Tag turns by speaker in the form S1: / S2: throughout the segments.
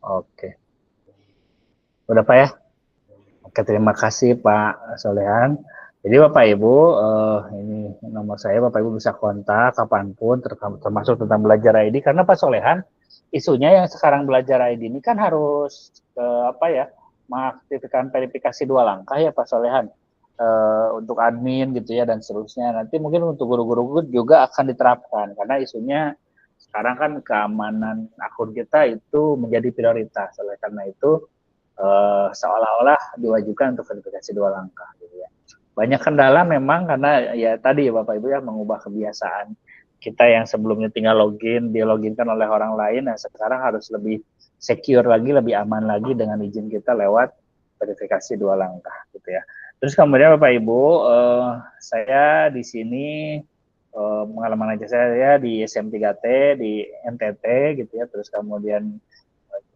S1: Oke. Udah Pak ya? Oke, terima kasih Pak Solehan. Jadi Bapak Ibu, ini nomor saya, Bapak Ibu bisa kontak kapanpun, termasuk tentang belajar ID. Karena Pak Solehan, isunya yang sekarang belajar ID ini kan harus apa ya, mengaktifkan verifikasi 2 langkah ya Pak Solehan. Untuk admin gitu ya dan seterusnya. Nanti mungkin untuk guru-guru juga akan diterapkan karena isunya sekarang kan keamanan akun kita itu menjadi prioritas. Oleh karena itu seolah-olah diwajibkan untuk verifikasi 2 langkah gitu ya. Banyak kendala memang karena ya tadi ya Bapak Ibu ya mengubah kebiasaan kita yang sebelumnya tinggal login, diloginkan oleh orang lain, nah sekarang harus lebih secure lagi, lebih aman lagi dengan izin kita lewat verifikasi 2 langkah gitu ya. Terus kemudian Bapak Ibu, saya di sini pengalaman aja saya di SM3T, di NTT gitu ya, terus kemudian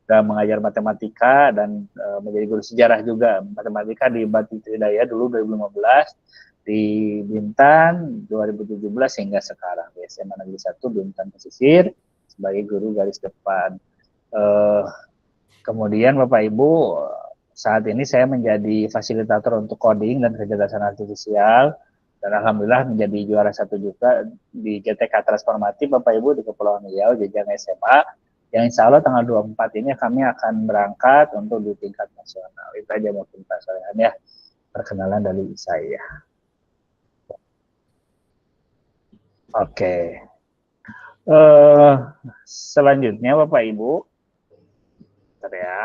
S1: juga mengajar matematika dan menjadi guru sejarah juga matematika di Bati Tridaya dulu 2015, di Bintan 2017 hingga sekarang di SMA Negeri 1 Bintan Pesisir sebagai guru garis depan. Uh, Kemudian Bapak Ibu, saat ini saya menjadi fasilitator untuk coding dan kecerdasan artifisial dan alhamdulillah menjadi juara 1 juga di GTK Transformatif Bapak Ibu di Kepulauan Riau jenjang SMA yang insya Allah tanggal 24 ini kami akan berangkat untuk di tingkat nasional. Itu aja mungkin Pak Solehan ya, perkenalan dari saya. Oke. Selanjutnya Bapak Ibu, bentar ya.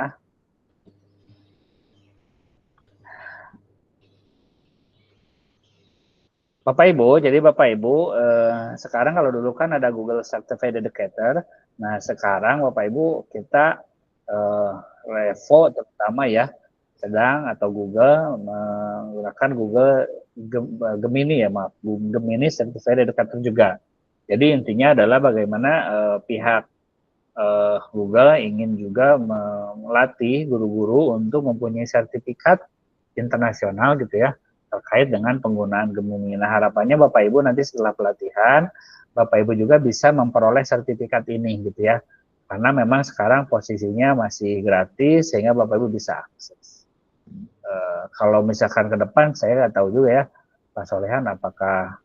S1: Bapak Ibu, jadi Bapak Ibu, sekarang kalau dulu kan ada Google Certified Educator, nah sekarang Bapak Ibu kita Revo terutama ya, sedang atau Google menggunakan Google Gemini ya, maaf, Gemini Certified Educator juga. Jadi intinya adalah bagaimana pihak Google ingin juga melatih guru-guru untuk mempunyai sertifikat internasional gitu ya terkait dengan penggunaan Gemini. Nah harapannya Bapak Ibu nanti setelah pelatihan Bapak Ibu juga bisa memperoleh sertifikat ini gitu ya karena memang sekarang posisinya masih gratis sehingga Bapak Ibu bisa akses. Kalau misalkan ke depan saya nggak tahu juga ya Pak Solehan apakah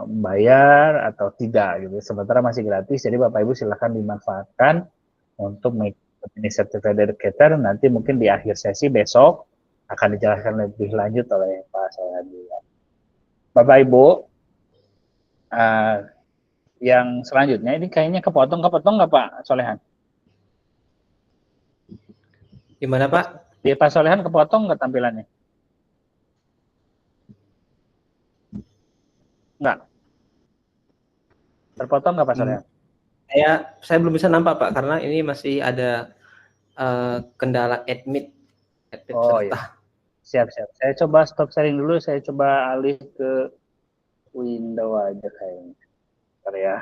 S1: bayar atau tidak gitu. Sementara masih gratis, jadi Bapak Ibu silahkan dimanfaatkan untuk mengikuti ini Certified Educator. Nanti mungkin di akhir sesi besok akan dijelaskan lebih lanjut oleh Pak Soehadi. Bapak Ibu, uh, yang selanjutnya ini kayaknya kepotong nggak Pak Solehan?
S2: Gimana Pak?
S1: Di Pak Solehan kepotong nggak tampilannya? Nggak. Terpotong nggak Pak Solehan?
S2: Saya belum bisa nampak Pak karena ini masih ada kendala admit
S1: Oh
S2: serta.
S1: ya, siap. Saya coba stop sharing dulu, saya coba alih ke window aja kayaknya. Bentar ya.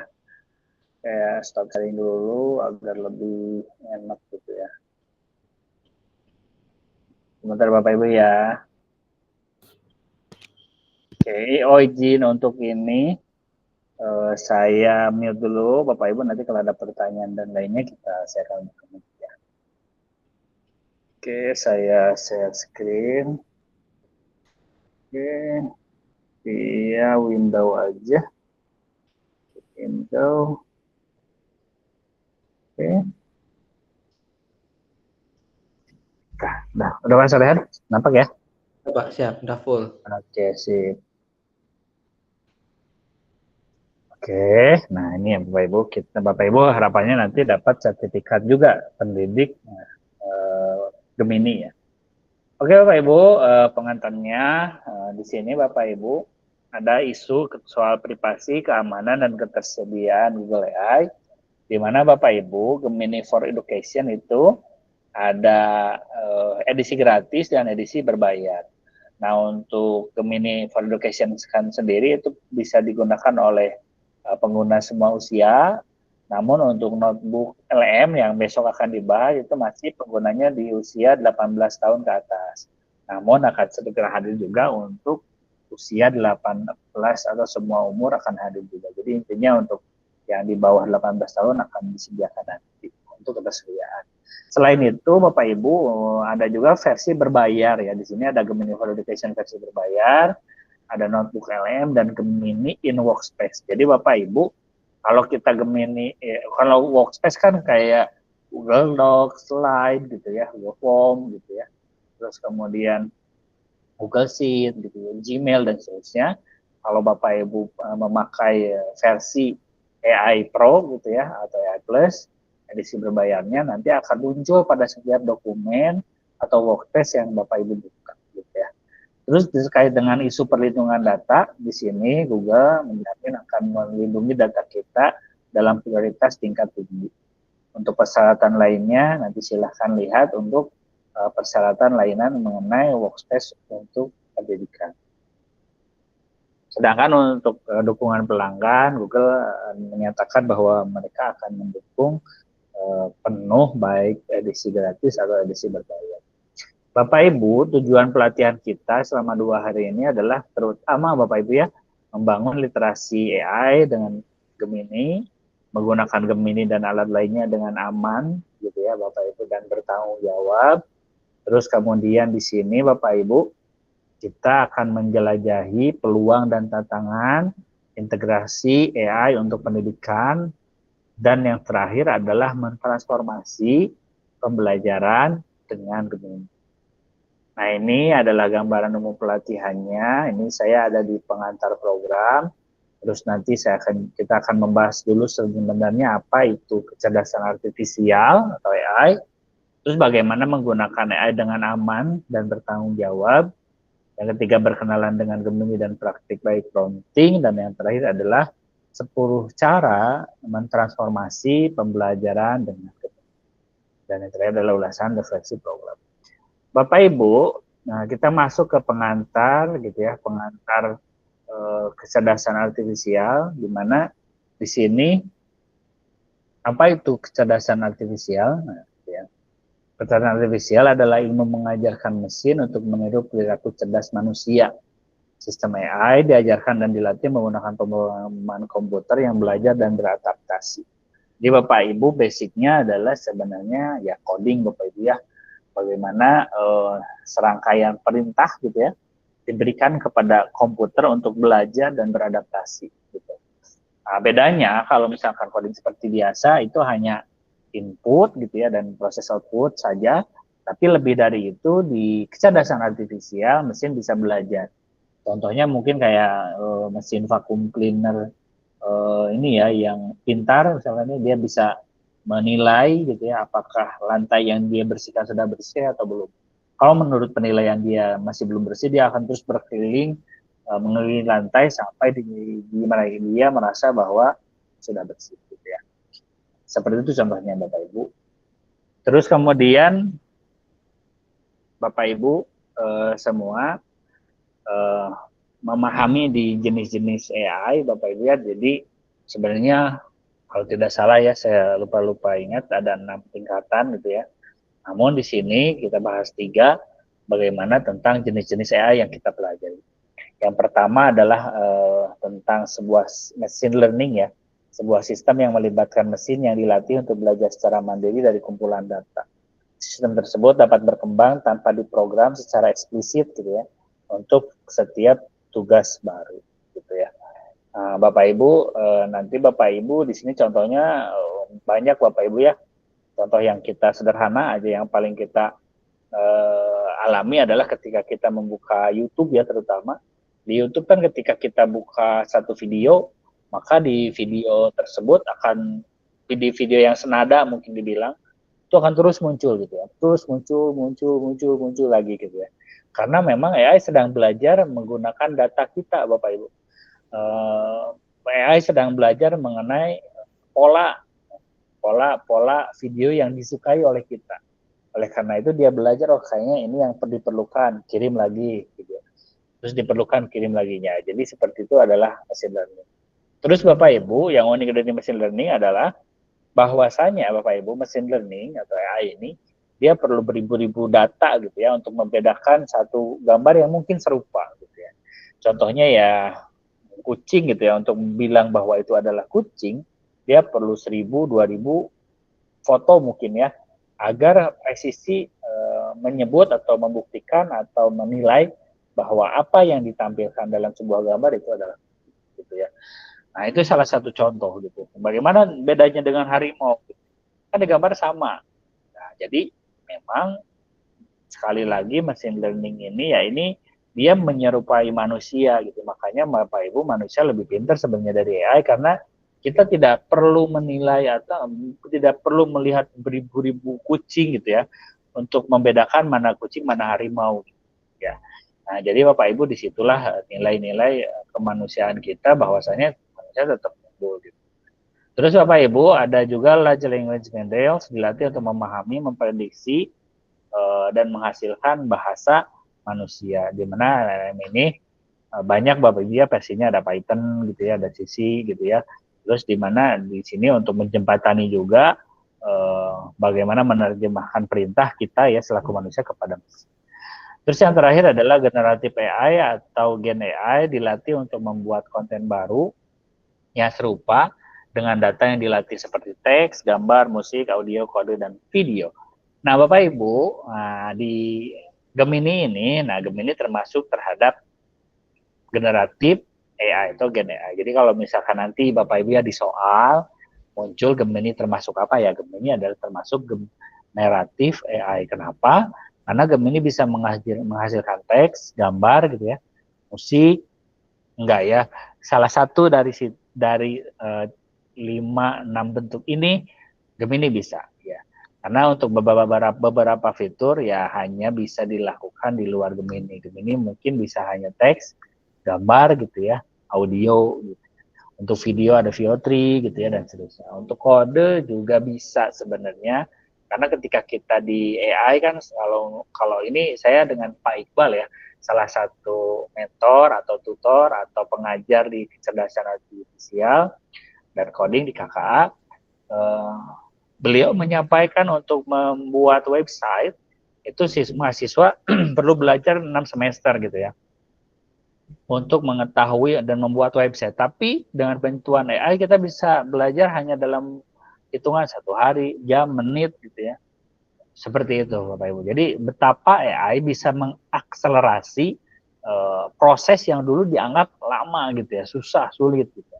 S1: Kayak stop sharing dulu agar lebih enak gitu ya. Sebentar Bapak Ibu ya. Oke, izin untuk ini saya mute dulu Bapak Ibu nanti kalau ada pertanyaan dan lainnya saya akan ya. Oke, saya share screen. Oke, via window aja. Window. Oke. Nah, udah Mas Rehan? Nampak ya?
S2: Pak, siap, udah full.
S1: Oke, sip. Oke, nah ini ya Bapak Ibu harapannya nanti dapat sertifikat juga pendidik Gemini ya. Oke Bapak Ibu, pengantarnya di sini Bapak Ibu ada isu soal privasi, keamanan dan ketersediaan Google AI, di mana Bapak Ibu Gemini for Education itu ada edisi gratis dan edisi berbayar. Nah untuk Gemini for Education sendiri itu bisa digunakan oleh pengguna semua usia. Namun untuk notebook LM yang besok akan dibahas itu masih penggunanya di usia 18 tahun ke atas. Namun akan segera hadir juga untuk usia 18 atau semua umur akan hadir juga. Jadi intinya untuk yang di bawah 18 tahun akan disediakan nanti untuk ketersediaan. Selain itu, Bapak Ibu, ada juga versi berbayar ya. Di sini ada Gemini for Education versi berbayar, ada Notebook LM dan Gemini in Workspace. Jadi Bapak Ibu, kalau kita Gemini, kalau Workspace kan kayak Google Docs, Slide gitu ya, Google Form gitu ya. Terus kemudian Google Sheet gitu ya, Gmail dan seterusnya. Kalau Bapak Ibu memakai versi AI Pro gitu ya atau AI Plus, edisi berbayarnya nanti akan muncul pada setiap dokumen atau workspace yang Bapak Ibu buka gitu ya. Terus terkait dengan isu perlindungan data, di sini Google menjamin akan melindungi data kita dalam prioritas tingkat tinggi. Untuk persyaratan lainnya nanti silahkan lihat untuk persyaratan layanan mengenai workspace untuk pendidikan. Sedangkan untuk dukungan pelanggan, Google menyatakan bahwa mereka akan mendukung penuh baik edisi gratis atau edisi berbayar. Bapak Ibu, tujuan pelatihan kita selama 2 hari ini adalah terutama Bapak Ibu ya, membangun literasi AI dengan Gemini, menggunakan Gemini dan alat lainnya dengan aman, gitu ya Bapak Ibu, dan bertanggung jawab. Terus kemudian di sini Bapak Ibu, kita akan menjelajahi peluang dan tantangan integrasi AI untuk pendidikan, dan yang terakhir adalah mentransformasi pembelajaran dengan Gemini. Nah, ini adalah gambaran umum pelatihannya. Ini saya ada di pengantar program. Terus nanti kita akan membahas dulu sebenarnya apa itu kecerdasan artifisial atau AI. Terus bagaimana menggunakan AI dengan aman dan bertanggung jawab. Yang ketiga, berkenalan dengan Gemini dan praktik baik prompting. Dan yang terakhir adalah 10 cara mentransformasi pembelajaran dengan Gemini. Dan yang terakhir adalah ulasan refleksi program. Bapak Ibu, nah kita masuk ke pengantar gitu ya, pengantar kecerdasan artifisial, di mana di sini apa itu kecerdasan artifisial? Nah, ya. Kecerdasan artifisial adalah ilmu mengajarkan mesin untuk meniru perilaku cerdas manusia. Sistem AI diajarkan dan dilatih menggunakan pemahaman komputer yang belajar dan beradaptasi. Jadi Bapak Ibu basicnya adalah sebenarnya ya coding Bapak Ibu ya. Bagaimana serangkaian perintah gitu ya diberikan kepada komputer untuk belajar dan beradaptasi gitu. Nah, bedanya kalau misalkan coding seperti biasa itu hanya input gitu ya dan proses output saja, tapi lebih dari itu di kecerdasan artifisial mesin bisa belajar. Contohnya mungkin kayak mesin vacuum cleaner ini ya yang pintar, misalnya dia bisa menilai gitu ya apakah lantai yang dia bersihkan sudah bersih atau belum. Kalau menurut penilaian dia masih belum bersih, dia akan terus berkeliling mengelilingi lantai sampai di mana dia merasa bahwa sudah bersih gitu ya. Seperti itu contohnya Bapak Ibu. Terus kemudian Bapak Ibu semua memahami di jenis-jenis AI Bapak Ibu ya. Jadi sebenarnya kalau tidak salah ya, saya lupa ingat ada 6 tingkatan gitu ya. Namun di sini kita bahas 3, bagaimana tentang jenis-jenis AI yang kita pelajari. Yang pertama adalah tentang sebuah machine learning ya, sebuah sistem yang melibatkan mesin yang dilatih untuk belajar secara mandiri dari kumpulan data. Sistem tersebut dapat berkembang tanpa diprogram secara eksplisit gitu ya, untuk setiap tugas baru gitu ya. Bapak Ibu, nanti Bapak Ibu di sini contohnya banyak Bapak Ibu ya. Contoh yang kita sederhana aja yang paling kita alami adalah ketika kita membuka YouTube ya, terutama di YouTube kan ketika kita buka satu video, maka di video tersebut akan di video yang senada mungkin dibilang itu akan terus muncul gitu ya, terus muncul lagi gitu ya. Karena memang AI sedang belajar menggunakan data kita Bapak Ibu. AI sedang belajar mengenai pola video yang disukai oleh kita. Oleh karena itu dia belajar, oh kayaknya ini yang diperlukan, kirim lagi gitu. Terus diperlukan kirim laginya. Jadi seperti itu adalah machine learning. Terus Bapak Ibu, yang unik dari machine learning adalah bahwasanya Bapak Ibu machine learning atau AI ini dia perlu beribu-ribu data gitu ya untuk membedakan satu gambar yang mungkin serupa gitu ya. Contohnya ya kucing gitu ya, untuk bilang bahwa itu adalah kucing, dia perlu 1000, 2000 foto mungkin ya. agar presisi menyebut atau membuktikan atau menilai bahwa apa yang ditampilkan dalam sebuah gambar itu adalah gitu ya. Nah, itu salah satu contoh gitu. Bagaimana bedanya dengan harimau? Kan di gambar sama. Nah, jadi memang sekali lagi mesin learning ini ya ini dia menyerupai manusia gitu. Makanya Bapak Ibu manusia lebih pintar sebenarnya dari AI karena kita tidak perlu menilai atau tidak perlu melihat beribu-ribu kucing gitu ya untuk membedakan mana kucing mana harimau ya. Nah, jadi Bapak Ibu disitulah nilai-nilai kemanusiaan kita bahwasanya manusia tetap unggul gitu. Terus Bapak Ibu ada juga large language models dilatih untuk memahami, memprediksi dan menghasilkan bahasa manusia. Di mana LLM ini banyak Bapak Ibu ya versinya ada Python gitu ya, ada CC gitu ya. Terus di mana di sini untuk menjembatani juga bagaimana menerjemahkan perintah kita ya selaku manusia kepada mesin. Terus yang terakhir adalah generatif AI atau Gen AI dilatih untuk membuat konten baru yang serupa dengan data yang dilatih seperti teks, gambar, musik, audio, kode, dan video. Nah, Bapak Ibu, di Gemini ini, nah Gemini termasuk terhadap generatif AI atau Gen AI. Jadi kalau misalkan nanti Bapak Ibu ya di soal muncul Gemini termasuk apa ya? Gemini adalah termasuk generatif AI. Kenapa? Karena Gemini bisa menghasilkan teks, gambar gitu ya, musik, enggak ya. Salah satu dari 5-6 bentuk ini Gemini bisa ya. Karena untuk beberapa fitur ya hanya bisa dilakukan di luar Gemini. Gemini mungkin bisa hanya teks, gambar gitu ya, audio gitu. Untuk video ada VO3 gitu ya dan seterusnya. Untuk kode juga bisa sebenarnya karena ketika kita di AI kan kalau ini saya dengan Pak Iqbal ya, salah satu mentor atau tutor atau pengajar di kecerdasan artifisial dan coding di KKA, beliau menyampaikan untuk membuat website itu mahasiswa perlu belajar 6 semester gitu ya untuk mengetahui dan membuat website. Tapi dengan bantuan AI kita bisa belajar hanya dalam hitungan 1 hari, jam, menit gitu ya. Seperti itu Bapak Ibu. Jadi betapa AI bisa mengakselerasi proses yang dulu dianggap lama gitu ya, susah, sulit gitu.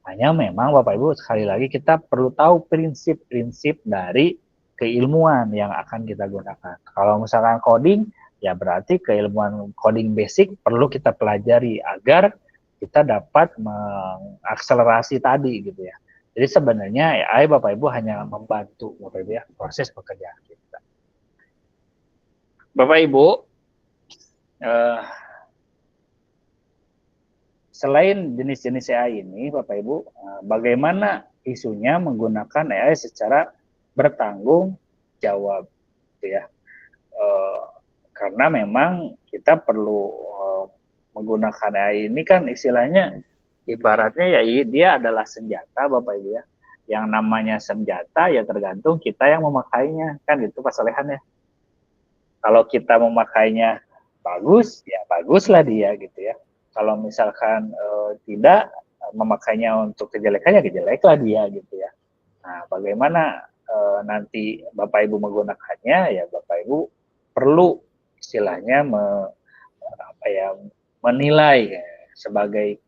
S1: Hanya memang Bapak Ibu sekali lagi kita perlu tahu prinsip-prinsip dari keilmuan yang akan kita gunakan. Kalau misalkan coding, ya berarti keilmuan coding basic perlu kita pelajari agar kita dapat mengakselerasi tadi gitu ya. Jadi sebenarnya AI Bapak Ibu hanya membantu Bapak Ibu ya proses pekerjaan kita. Bapak Ibu, selain jenis-jenis AI ini, Bapak Ibu, bagaimana isunya menggunakan AI secara bertanggung jawab, gitu ya? Karena memang kita perlu menggunakan AI ini kan istilahnya ibaratnya ya dia adalah senjata, Bapak Ibu ya. Yang namanya senjata ya tergantung kita yang memakainya, kan gitu Pak Solehan ya. Kalau kita memakainya bagus, ya baguslah dia gitu ya. Kalau misalkan tidak memakainya untuk kejelekannya, kejeleklah dia gitu ya. Nah, bagaimana nanti Bapak Ibu menggunakannya, ya Bapak Ibu perlu istilahnya menilai ya, sebagai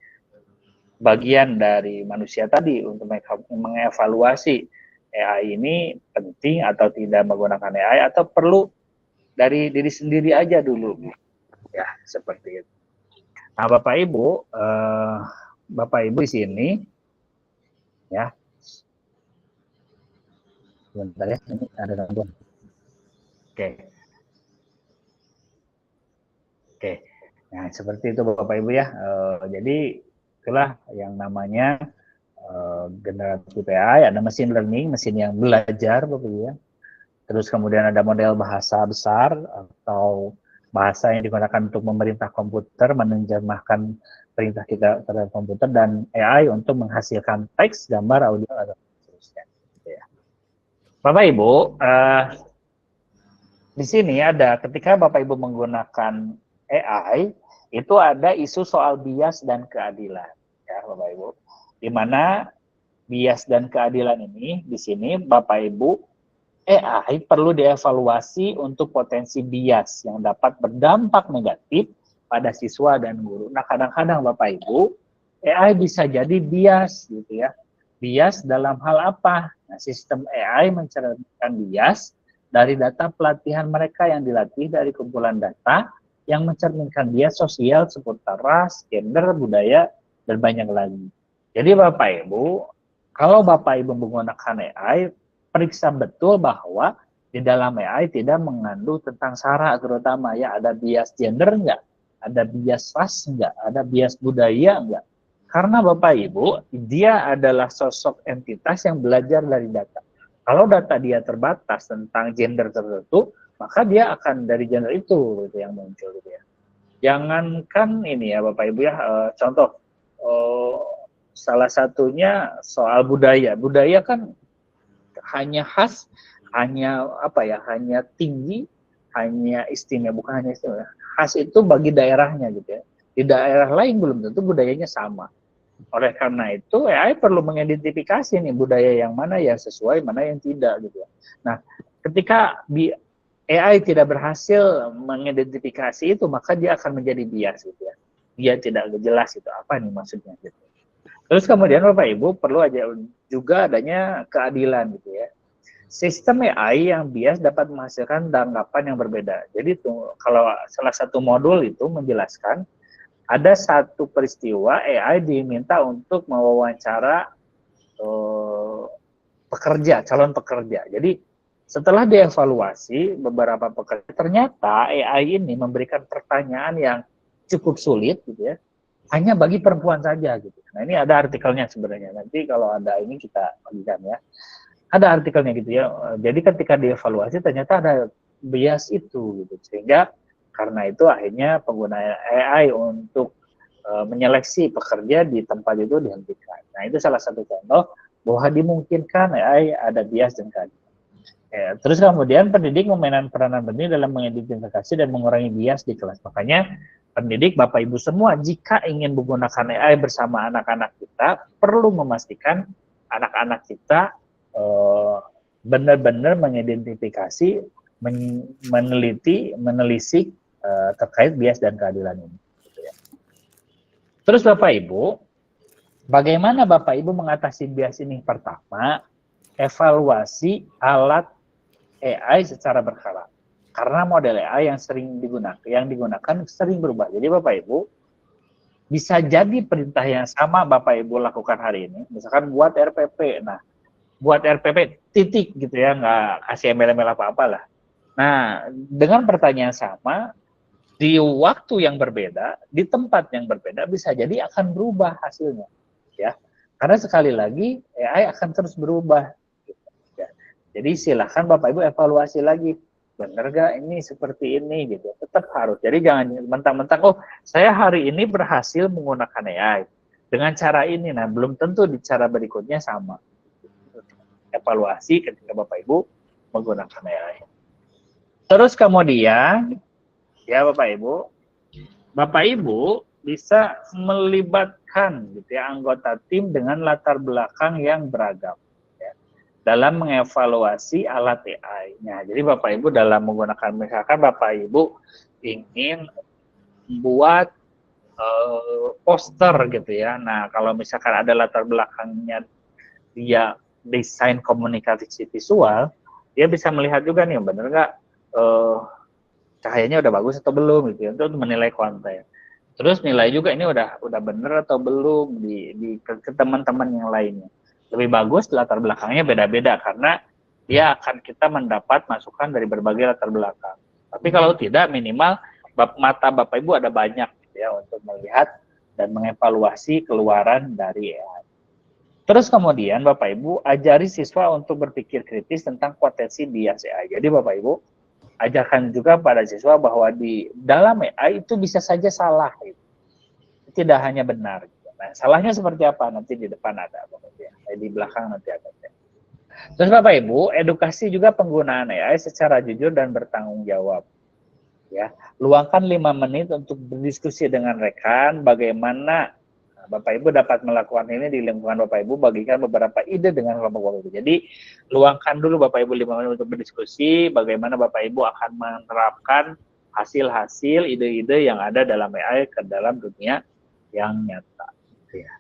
S1: bagian dari manusia tadi untuk mengevaluasi AI ini penting atau tidak menggunakan AI atau perlu dari diri sendiri aja dulu ya seperti itu. Nah Bapak Ibu di sini ya sebentar ya ini ada gangguan. Oke. Nah seperti itu Bapak Ibu ya. Jadi itulah yang namanya generatif AI, ada mesin learning, mesin yang belajar Bapak Ibu ya. Terus kemudian ada model bahasa besar atau bahasa yang digunakan untuk memerintah komputer, menerjemahkan perintah kita terhadap komputer, dan AI untuk menghasilkan teks, gambar, audio, atau seterusnya. Ya. Bapak Ibu, di sini ada ketika Bapak Ibu menggunakan AI, itu ada isu soal bias dan keadilan, ya Bapak Ibu. Di mana bias dan keadilan ini di sini Bapak Ibu AI perlu dievaluasi untuk potensi bias yang dapat berdampak negatif pada siswa dan guru. Nah, kadang-kadang Bapak Ibu, AI bisa jadi bias gitu ya. Bias dalam hal apa? Nah, sistem AI mencerminkan bias dari data pelatihan mereka yang dilatih dari kumpulan data yang mencerminkan bias sosial seputar ras, gender, budaya, dan banyak lagi. Jadi Bapak Ibu, kalau Bapak Ibu menggunakan AI, periksa betul bahwa di dalam AI tidak mengandung tentang SARA terutama ya, ada bias gender enggak, ada bias ras enggak, ada bias budaya enggak. Karena Bapak Ibu, dia adalah sosok entitas yang belajar dari data. Kalau data dia terbatas tentang gender tertentu, maka dia akan dari gender itu gitu yang muncul gitu ya. Jangankan ini ya Bapak Ibu ya, contoh salah satunya soal budaya. Budaya kan hanya khas, hanya apa ya, hanya tinggi, hanya istimewa, bukan hanya istimewa. Khas itu bagi daerahnya gitu ya. Di daerah lain belum tentu budayanya sama. Oleh karena itu, AI perlu mengidentifikasi nih budaya yang mana yang sesuai, mana yang tidak gitu ya. Nah, ketika AI tidak berhasil mengidentifikasi itu, maka dia akan menjadi bias gitu ya. Dia tidak jelas itu apa nih maksudnya gitu. Terus kemudian Bapak Ibu perlu aja juga adanya keadilan gitu ya. Sistem AI yang bias dapat menghasilkan tanggapan yang berbeda. Jadi tuh kalau salah satu modul itu menjelaskan ada satu peristiwa AI diminta untuk mewawancara pekerja, calon pekerja. Jadi setelah dievaluasi beberapa pekerja, ternyata AI ini memberikan pertanyaan yang cukup sulit gitu ya, hanya bagi perempuan saja gitu. Nah, ini ada artikelnya sebenarnya. Nanti kalau ada ini kita bagikan ya. Ada artikelnya gitu ya. Jadi ketika dievaluasi ternyata ada bias itu gitu. Sehingga karena itu akhirnya penggunaan AI untuk menyeleksi pekerja di tempat itu dihentikan. Nah, itu salah satu contoh bahwa dimungkinkan AI ada bias dan keadilan. Ya, terus kemudian pendidik memainkan peranan penting dalam mengidentifikasi dan mengurangi bias di kelas. Makanya pendidik Bapak Ibu semua jika ingin menggunakan AI bersama anak-anak kita perlu memastikan anak-anak kita benar-benar mengidentifikasi, meneliti, menelisik terkait bias dan keadilan ini. Gitu ya. Terus Bapak Ibu, bagaimana Bapak Ibu mengatasi bias ini? Pertama, evaluasi alat AI secara berkala. Karena model AI yang digunakan sering berubah. Jadi Bapak Ibu, bisa jadi perintah yang sama Bapak Ibu lakukan hari ini, misalkan buat RPP. Nah, buat RPP titik gitu ya, nggak kasih email-email apa-apa lah. Nah, dengan pertanyaan sama, di waktu yang berbeda, di tempat yang berbeda, bisa jadi akan berubah hasilnya. Ya, karena sekali lagi AI akan terus berubah. Jadi silahkan Bapak Ibu evaluasi lagi, benar gak ini seperti ini gitu. Tetap harus. Jadi jangan mentang-mentang, oh saya hari ini berhasil menggunakan AI dengan cara ini, nah belum tentu di cara berikutnya sama. Evaluasi ketika Bapak Ibu menggunakan AI. Terus kemudian, ya Bapak Ibu bisa melibatkan gitu ya anggota tim dengan latar belakang yang beragam dalam mengevaluasi alat AI. Nah, jadi Bapak Ibu dalam menggunakan, misalkan Bapak Ibu ingin membuat poster gitu ya. Nah, kalau misalkan ada latar belakangnya dia desain komunikasi visual, dia bisa melihat juga nih bener nggak cahayanya udah bagus atau belum gitu ya, untuk menilai konten. Terus nilai juga ini udah bener atau belum di ke teman-teman yang lainnya. Lebih bagus latar belakangnya beda-beda karena dia akan kita mendapat masukan dari berbagai latar belakang. Tapi kalau tidak minimal mata Bapak Ibu ada banyak gitu ya untuk melihat dan mengevaluasi keluaran dari AI. Terus kemudian Bapak Ibu ajari siswa untuk berpikir kritis tentang potensi bias AI. Jadi Bapak Ibu ajarkan juga pada siswa bahwa di dalam AI itu bisa saja salah. Gitu. Tidak hanya benar. Nah, salahnya seperti apa? Nanti di depan ada, di belakang nanti ada. Terus Bapak Ibu, edukasi juga penggunaan AI secara jujur dan bertanggung jawab. Ya, luangkan 5 menit untuk berdiskusi dengan rekan bagaimana Bapak Ibu dapat melakukan ini di lingkungan Bapak Ibu, bagikan beberapa ide dengan kelompok Bapak Ibu. Jadi luangkan dulu Bapak Ibu 5 menit untuk berdiskusi bagaimana Bapak Ibu akan menerapkan hasil-hasil ide-ide yang ada dalam AI ke dalam dunia yang nyata. Ya.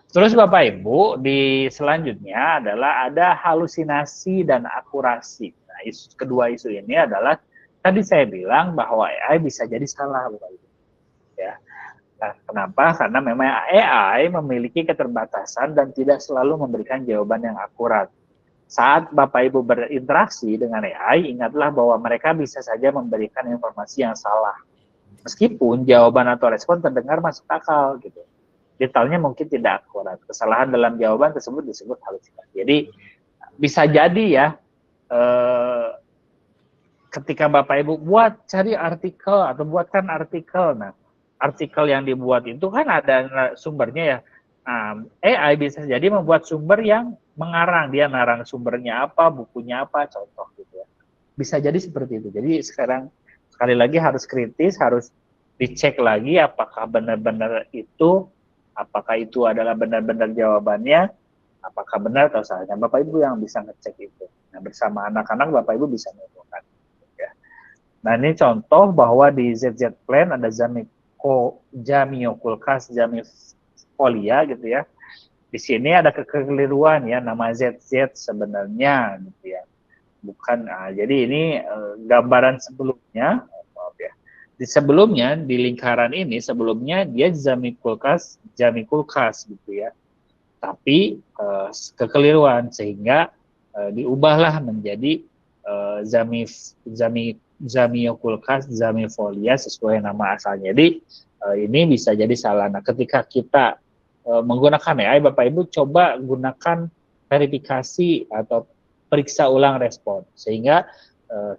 S1: Terus Bapak Ibu di selanjutnya adalah ada halusinasi dan akurasi. Nah, kedua isu ini adalah tadi saya bilang bahwa AI bisa jadi salah Bapak Ibu. Ya. Nah, kenapa? Karena memang AI memiliki keterbatasan dan tidak selalu memberikan jawaban yang akurat. Saat Bapak Ibu berinteraksi dengan AI, ingatlah bahwa mereka bisa saja memberikan informasi yang salah. Meskipun jawaban atau respon terdengar masuk akal gitu. Detailnya mungkin tidak akurat. Kesalahan dalam jawaban tersebut disebut halusinasi. Jadi bisa jadi ya ketika Bapak Ibu buat cari artikel atau buatkan artikel. Nah, artikel yang dibuat itu kan ada sumbernya ya. AI bisa jadi membuat sumber yang mengarang, dia ngarang sumbernya apa, bukunya apa, contoh gitu ya. Bisa jadi seperti itu. Jadi sekarang sekali lagi harus kritis, harus dicek lagi apakah benar-benar itu, apakah itu adalah benar-benar jawabannya, apakah benar atau salahnya. Bapak Ibu yang bisa ngecek itu. Nah, bersama anak-anak Bapak Ibu bisa melakukan. Ya. Nah, ini contoh bahwa di ZZ Plan ada Zamioculcas Zamifolia gitu ya. Di sini ada kekeliruan ya, nama ZZ sebenarnya gitu ya. Bukan, jadi ini gambaran sebelumnya, maaf ya. Di sebelumnya di lingkaran ini sebelumnya dia Zamiculcas gitu ya. Tapi kekeliruan sehingga diubahlah menjadi Zamioculcas Zamifolia sesuai nama asalnya. Jadi ini bisa jadi salah. Nah, ketika kita menggunakan AI, Bapak Ibu coba gunakan verifikasi atau periksa ulang respon sehingga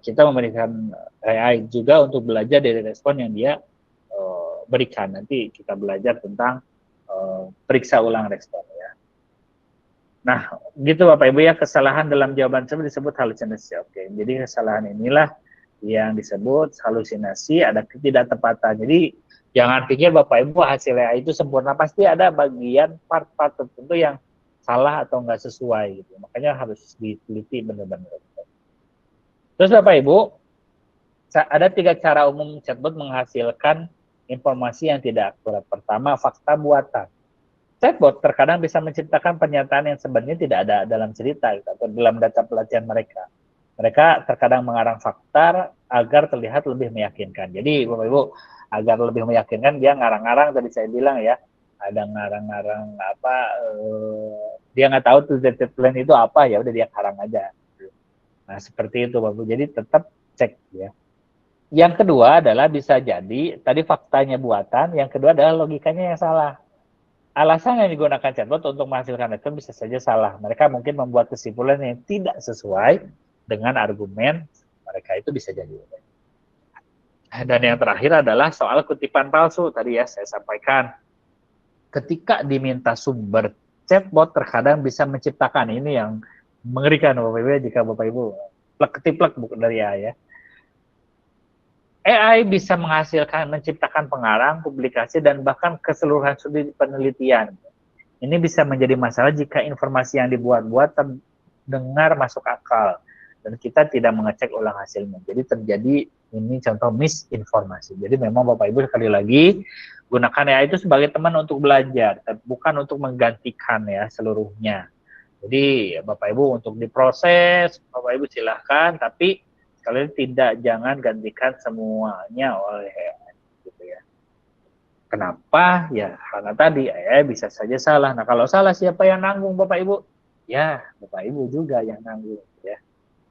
S1: kita memberikan AI juga untuk belajar dari respon yang dia berikan. Nanti kita belajar tentang periksa ulang respon ya. Nah, gitu Bapak Ibu ya, kesalahan dalam jawaban tersebut disebut halusinasi. Oke, jadi kesalahan inilah yang disebut halusinasi, ada ketidaktepatan. Jadi jangan pikir Bapak Ibu hasilnya itu sempurna, pasti ada bagian part-part tertentu yang salah atau nggak sesuai gitu. Makanya harus diteliti benar-benar. Terus Bapak Ibu, ada 3 cara umum chatbot menghasilkan informasi yang tidak akurat. Pertama, fakta buatan. Chatbot terkadang bisa menciptakan pernyataan yang sebenarnya tidak ada dalam cerita atau dalam data pelatihan mereka. Mereka terkadang mengarang fakta agar terlihat lebih meyakinkan. Jadi Bapak Ibu, agar lebih meyakinkan dia ngarang-ngarang, tadi saya bilang ya, ada ngarang-ngarang apa, dia nggak tahu tuh ZZ Plan itu apa, ya udah dia karang aja. Nah seperti itu Bapak Ibu, jadi tetap cek ya. Yang kedua adalah bisa jadi, tadi faktanya buatan, yang kedua adalah logikanya yang salah. Alasan yang digunakan chatbot untuk menghasilkan respon bisa saja salah. Mereka mungkin membuat kesimpulan yang tidak sesuai dengan argumen mereka, itu bisa jadi. Dan yang terakhir adalah soal kutipan palsu. Tadi ya saya sampaikan, ketika diminta sumber, chatbot terkadang bisa menciptakan, ini yang mengerikan Bapak Ibu jika Bapak Ibu plek-ketiplek dari AI ya. AI bisa menghasilkan, menciptakan pengarang, publikasi, dan bahkan keseluruhan studi penelitian. Ini bisa menjadi masalah jika informasi yang dibuat-buat terdengar masuk akal dan kita tidak mengecek ulang hasilnya. Jadi terjadi ini contoh misinformasi. Jadi memang Bapak Ibu sekali lagi gunakan AI itu sebagai teman untuk belajar, bukan untuk menggantikan ya seluruhnya. Jadi Bapak Ibu untuk diproses, Bapak Ibu silahkan, tapi sekali tidak, jangan gantikan semuanya oleh AI gitu ya. Kenapa? Ya karena tadi AI bisa saja salah. Nah kalau salah siapa yang nanggung Bapak Ibu? Ya Bapak Ibu juga yang nanggung ya.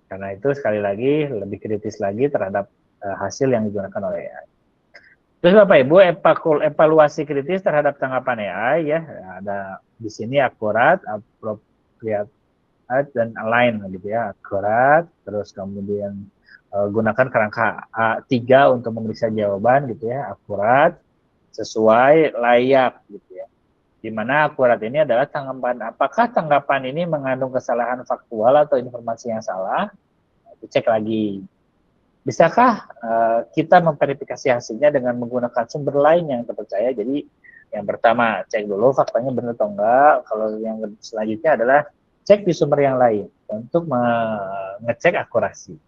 S1: Karena itu sekali lagi lebih kritis lagi terhadap hasil yang digunakan oleh AI. Terus Bapak Ibu evaluasi kritis terhadap tanggapan AI ya, ada di sini akurat, appropriate, dan align gitu ya, akurat, terus kemudian gunakan kerangka A3 untuk memeriksa jawaban gitu ya, akurat, sesuai, layak gitu ya. Dimana akurat ini adalah tanggapan, apakah tanggapan ini mengandung kesalahan faktual atau informasi yang salah, dicek lagi. Bisakah kita memverifikasi hasilnya dengan menggunakan sumber lain yang terpercaya? Jadi Yang pertama, cek dulu faktanya benar atau enggak. Kalau yang selanjutnya adalah cek di sumber yang lain untuk mengecek akurasi.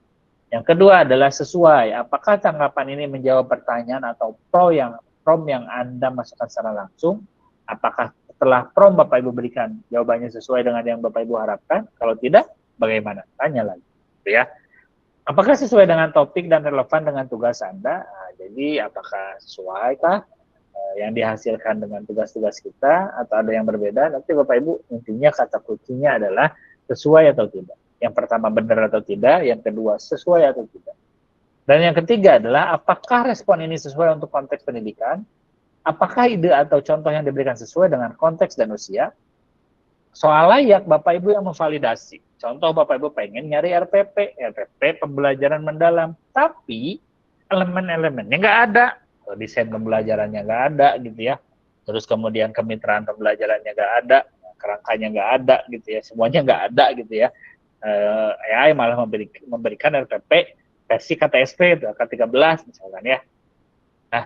S1: Yang kedua adalah sesuai. Apakah tanggapan ini menjawab pertanyaan atau prompt yang Anda masukkan secara langsung? Apakah setelah prompt Bapak Ibu berikan jawabannya sesuai dengan yang Bapak Ibu harapkan? Kalau tidak, bagaimana? Tanya lagi. Ya. Apakah sesuai dengan topik dan relevan dengan tugas Anda? Nah, jadi apakah sesuai kah yang dihasilkan dengan tugas-tugas kita atau ada yang berbeda? Nanti Bapak Ibu intinya kata kuncinya adalah sesuai atau tidak. Yang pertama benar atau tidak, yang kedua sesuai atau tidak. Dan yang ketiga adalah apakah respon ini sesuai untuk konteks pendidikan? Apakah ide atau contoh yang diberikan sesuai dengan konteks dan usia? Soal layak Bapak Ibu yang memvalidasi. Contoh Bapak Ibu pengen nyari RPP pembelajaran mendalam, tapi elemen-elemennya nggak ada, desain pembelajarannya nggak ada gitu ya. Terus kemudian kemitraan pembelajarannya nggak ada, kerangkanya nggak ada gitu ya, semuanya nggak ada gitu ya. AI malah memberikan RPP versi KTSP K13 misalkan ya. Nah,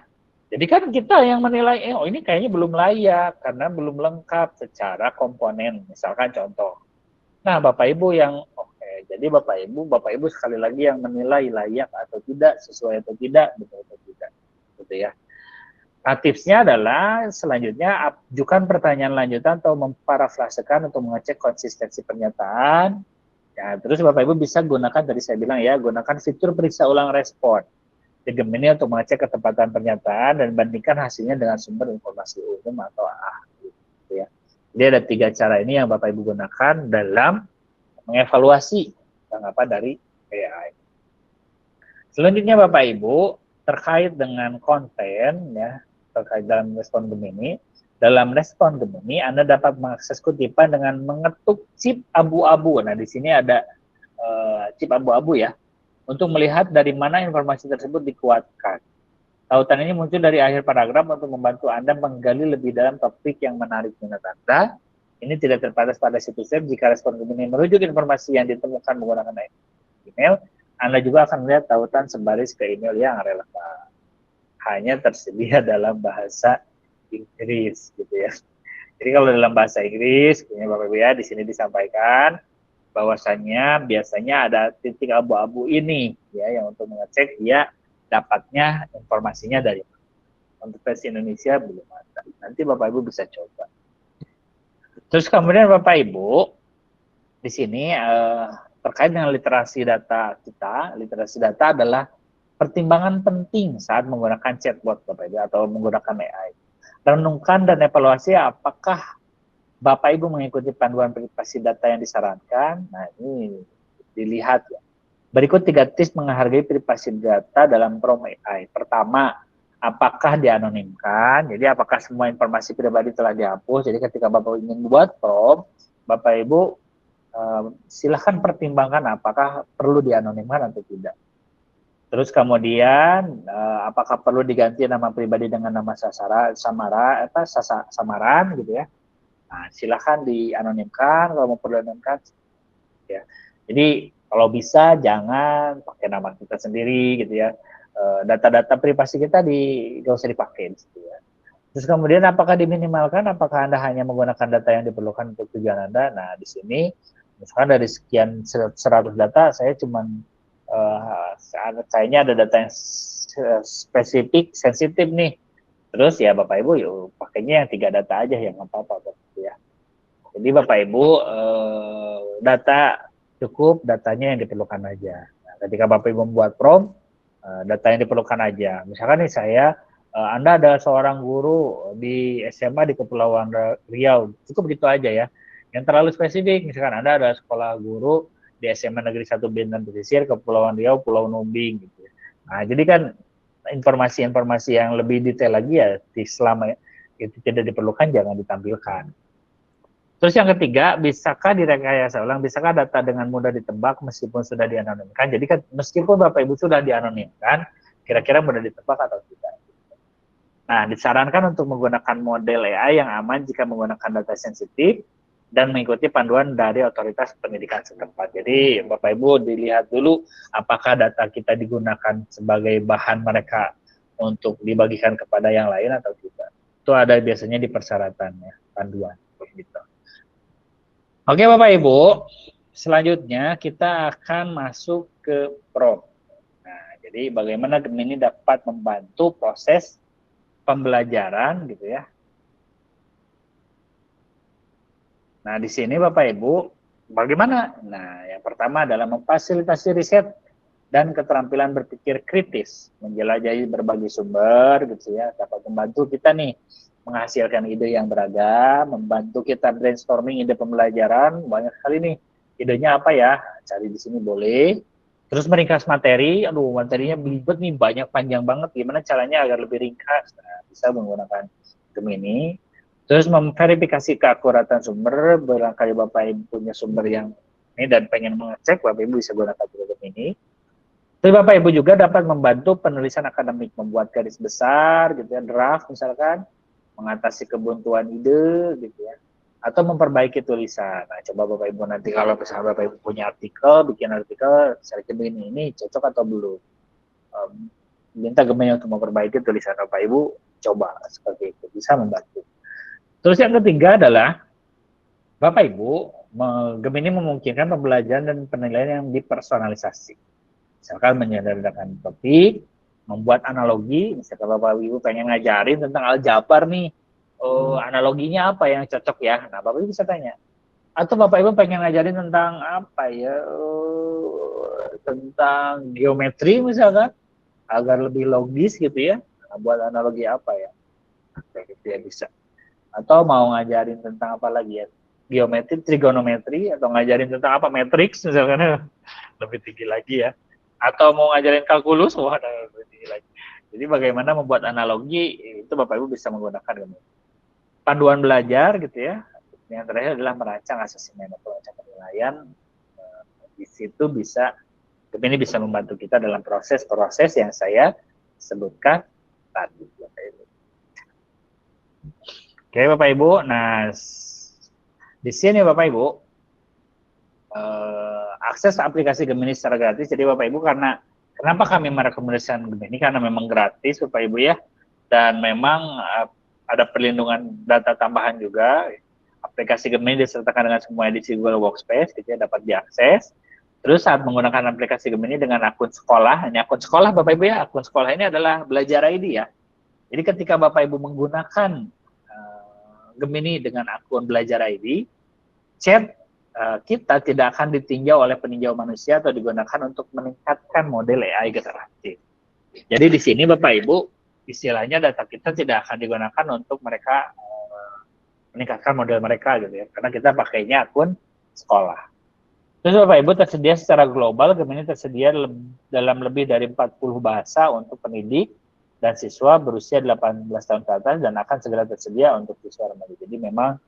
S1: jadi kan kita yang menilai, oh ini kayaknya belum layak karena belum lengkap secara komponen, misalkan contoh. Nah, Bapak Ibu yang oke, jadi Bapak Ibu sekali lagi yang menilai layak atau tidak, sesuai atau tidak, betul atau tidak, gitu ya. Nah, tipsnya adalah selanjutnya ajukan pertanyaan lanjutan atau memparafrasekan untuk mengecek konsistensi pernyataan. Ya, terus Bapak Ibu bisa gunakan, tadi saya bilang ya, gunakan fitur periksa ulang respon di Gemini untuk mengecek ketepatan pernyataan dan bandingkan hasilnya dengan sumber informasi umum atau ahli. Gitu ya. Jadi ada 3 cara ini yang Bapak Ibu gunakan dalam mengevaluasi tanggapan dari AI. Selanjutnya Bapak Ibu, terkait dengan konten ya, terkait dalam respon Gemini. Dalam respon Gemini, Anda dapat mengakses kutipan dengan mengetuk chip abu-abu. Nah, di sini ada chip abu-abu ya, untuk melihat dari mana informasi tersebut dikuatkan. Tautan ini muncul dari akhir paragraf untuk membantu Anda menggali lebih dalam topik yang menarik minat Anda. Ini tidak terbatas pada situs web. Jika respon Gemini merujuk informasi yang ditemukan menggunakan email, Anda juga akan melihat tautan sebaris ke email yang relevan. Hanya tersedia dalam bahasa Inggris gitu ya. Jadi kalau dalam bahasa Inggris, punya Bapak Ibu ya, di sini disampaikan bahwasannya biasanya ada titik abu-abu ini ya, yang untuk mengecek dia dapatnya informasinya dari mana. Untuk versi Indonesia belum ada. Nanti Bapak Ibu bisa coba. Terus kemudian Bapak Ibu di sini terkait dengan literasi data kita, literasi data adalah pertimbangan penting saat menggunakan chatbot Bapak Ibu atau menggunakan AI. Renungkan dan evaluasi apakah Bapak Ibu mengikuti panduan privasi data yang disarankan. Nah, ini dilihat ya. Berikut 3 tips menghargai privasi data dalam prompt AI. Pertama, apakah dianonimkan? Jadi apakah semua informasi pribadi telah dihapus? Jadi ketika Bapak ingin buat prompt, Bapak Ibu silahkan pertimbangkan apakah perlu dianonimkan atau tidak. Terus kemudian apakah perlu diganti nama pribadi dengan nama samaran gitu ya. Nah, silahkan dianonimkan kalau mau perlu anonimkan ya. Jadi kalau bisa jangan pakai nama kita sendiri gitu ya. Data-data privasi kita nggak usah dipakai gitu ya. Terus kemudian apakah diminimalkan? Apakah Anda hanya menggunakan data yang diperlukan untuk tujuan Anda? Nah, di sini misalkan dari sekian 100 data saya cuman kayaknya ada data yang spesifik, sensitif nih. Terus ya Bapak Ibu yuk pakainya yang 3 data aja yang apa-apa gitu ya. Jadi Bapak Ibu data cukup, datanya yang diperlukan aja. Nah, ketika Bapak Ibu membuat prompt, data yang diperlukan aja. Misalkan nih Anda adalah seorang guru di SMA di Kepulauan Riau, cukup gitu aja ya. Yang terlalu spesifik, misalkan Anda adalah sekolah guru di SMA Negeri 1 Bintan Pesisir, Kepulauan Riau, Pulau Numbing gitu. Nah, jadi kan informasi-informasi yang lebih detail lagi ya, selama itu tidak diperlukan jangan ditampilkan. Terus yang ketiga, bisakah direkayasa ulang? Bisakah data dengan mudah ditebak meskipun sudah dianonimkan? Jadi kan meskipun Bapak Ibu sudah dianonimkan, kira-kira mudah ditebak atau tidak? Nah, disarankan untuk menggunakan model AI yang aman jika menggunakan data sensitif dan mengikuti panduan dari otoritas pendidikan setempat. Jadi Bapak Ibu dilihat dulu apakah data kita digunakan sebagai bahan mereka untuk dibagikan kepada yang lain atau tidak. Itu ada biasanya di persyaratan ya, panduan gitu. Oke Bapak Ibu, selanjutnya kita akan masuk ke prom. Nah, jadi bagaimana Gemini dapat membantu proses pembelajaran gitu ya. Nah, di sini Bapak Ibu, bagaimana? Nah, yang pertama adalah memfasilitasi riset dan keterampilan berpikir kritis, menjelajahi berbagai sumber gitu ya, dapat membantu kita nih menghasilkan ide yang beragam, membantu kita brainstorming ide pembelajaran, banyak sekali nih. Idenya apa ya? Cari di sini boleh. Terus meringkas materi, aduh materinya belibet nih, banyak panjang banget. Gimana caranya agar lebih ringkas? Nah, bisa menggunakan Gemini. Terus memverifikasi keakuratan sumber, barangkali Bapak Ibu punya sumber yang ini dan pengen mengecek, Bapak Ibu bisa gunakan Gemini. Tapi Bapak Ibu juga dapat membantu penulisan akademik, membuat garis besar, gitu ya, draft misalkan, mengatasi kebuntuan ide, gitu ya, atau memperbaiki tulisan. Nah, coba Bapak Ibu nanti kalau misalnya Bapak Ibu punya artikel, bikin artikel, saya begini, ini cocok atau belum? Minta Gemini untuk memperbaiki tulisan Bapak Ibu, coba seperti itu, bisa membantu. Terus yang ketiga adalah Bapak Ibu, Gemini memungkinkan pembelajaran dan penilaian yang dipersonalisasi. Misalkan menyederhanakan topik, membuat analogi, misalkan Bapak Ibu pengen ngajarin tentang aljabar nih, analoginya apa yang cocok ya? Nah, Bapak Ibu bisa tanya. Atau Bapak Ibu pengen ngajarin tentang apa ya, tentang geometri misalkan, agar lebih logis gitu ya, nah, buat analogi apa ya? Kayak gitu ya bisa. Atau mau ngajarin tentang apa lagi ya? Geometri, trigonometri, atau ngajarin tentang apa? Matrix misalkan, lebih tinggi lagi ya. Atau mau ngajarin kalkulus, wah lebih tinggi lagi. Jadi bagaimana membuat analogi, itu Bapak Ibu bisa menggunakan panduan belajar gitu ya. Yang terakhir adalah merancang asesmen atau merancang penilaian. Di situ bisa, ini bisa membantu kita dalam proses-proses yang saya sebutkan tadi. Bapak Ibu. Oke Bapak Ibu, nah di sini Bapak Ibu, akses aplikasi Gemini secara gratis. Jadi Bapak Ibu, karena kenapa kami merekomendasikan Gemini, karena memang gratis Bapak Ibu ya, dan memang ada perlindungan data tambahan juga. Aplikasi Gemini disertakan dengan semua edisi Google Workspace, gitu ya, dapat diakses. Terus saat menggunakan aplikasi Gemini dengan akun sekolah, ini akun sekolah Bapak Ibu ya, akun sekolah ini adalah Belajar ID ya. Jadi ketika Bapak Ibu menggunakan Gemini dengan akun Belajar ID, chat kita tidak akan ditinjau oleh peninjau manusia atau digunakan untuk meningkatkan model AI generatif. Jadi di sini Bapak Ibu, istilahnya data kita tidak akan digunakan untuk mereka meningkatkan model mereka gitu ya, karena kita pakainya akun sekolah. Terus Bapak Ibu tersedia secara global, Gemini tersedia dalam lebih dari 40 bahasa untuk pendidik dan siswa berusia 18 tahun ke atas, dan akan segera tersedia untuk siswa remaja. Jadi memang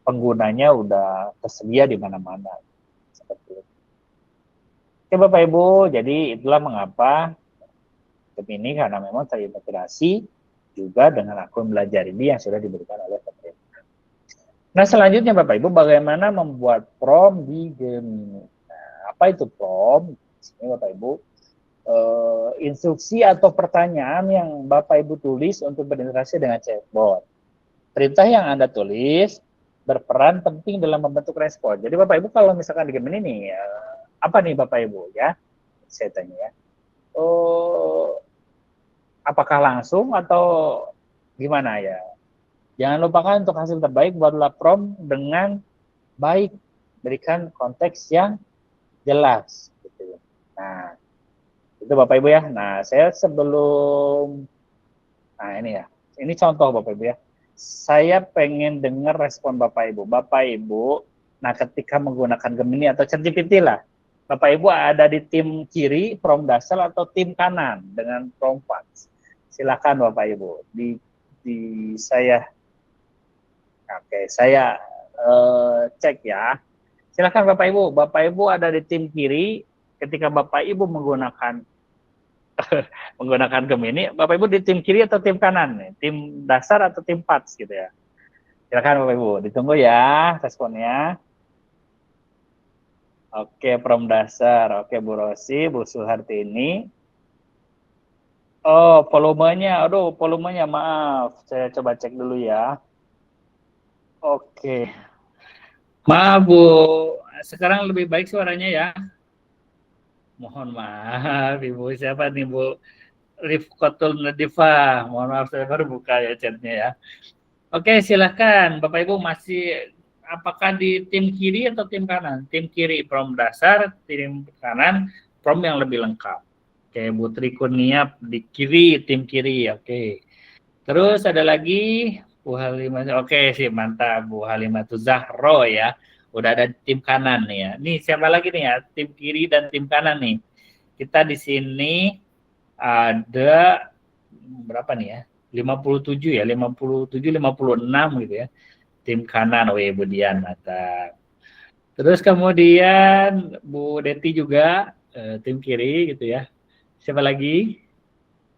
S1: penggunanya udah tersedia di mana-mana. Seperti itu. Oke Bapak Ibu, jadi itulah mengapa Gemini, karena memang terintegrasi juga dengan akun Belajar ini yang sudah diberikan oleh pemerintah. Nah selanjutnya Bapak Ibu, bagaimana membuat prom di Gemini? Nah, apa itu prom? Di sini Bapak Ibu, instruksi atau pertanyaan yang Bapak Ibu tulis untuk berinteraksi dengan chatbot. Perintah yang Anda tulis berperan penting dalam membentuk respon. Jadi Bapak Ibu kalau misalkan di Gemini nih, apa nih Bapak Ibu ya? Saya tanya ya. Apakah langsung atau gimana ya? Jangan lupakan untuk hasil terbaik buatlah prompt dengan baik, berikan konteks yang jelas. Gitu. Nah, itu Bapak Ibu ya. Nah, saya sebelum, nah ini ya, ini contoh Bapak Ibu ya. Saya pengen dengar respon Bapak Ibu. Bapak Ibu, nah ketika menggunakan Gemini atau ChatGPT lah, Bapak Ibu ada di tim kiri prompt dasar atau tim kanan dengan prompt fast. Silakan Bapak Ibu. Di saya, oke, saya cek ya. Silakan Bapak Ibu. Bapak Ibu ada di tim kiri. Ketika Bapak Ibu menggunakan Gemini, Bapak Ibu di tim kiri atau tim kanan nih? Tim dasar atau tim PATS gitu ya. Silakan Bapak Ibu, ditunggu ya responnya. Oke, prompt dasar. Oke, Bu Rosi, Bu Suhartini. Oh, volumenya. Aduh, volumenya maaf. Saya coba cek dulu ya. Oke. Maaf, Bu. Sekarang lebih baik suaranya ya. Mohon maaf, Ibu. Siapa nih, Bu? Rifkotul Nadifa. Mohon maaf, saya baru buka ya chatnya ya. Oke, silahkan. Bapak Ibu masih apakah di tim kiri atau tim kanan? Tim kiri prom dasar, tim kanan prom yang lebih lengkap. Oke, Bu Tri Kurnia di kiri, tim kiri. Oke. Terus ada lagi Bu Halimah. Oke sih, mantap Bu Halimah Zahro ya. Udah ada tim kanan nih ya. Nih siapa lagi nih ya? Tim kiri dan tim kanan nih. Kita di sini ada berapa nih ya? 57 ya, 57 56 gitu ya. Tim kanan, oh Bu Dian, mantap. Terus kemudian Bu Deti juga tim kiri gitu ya. Siapa lagi?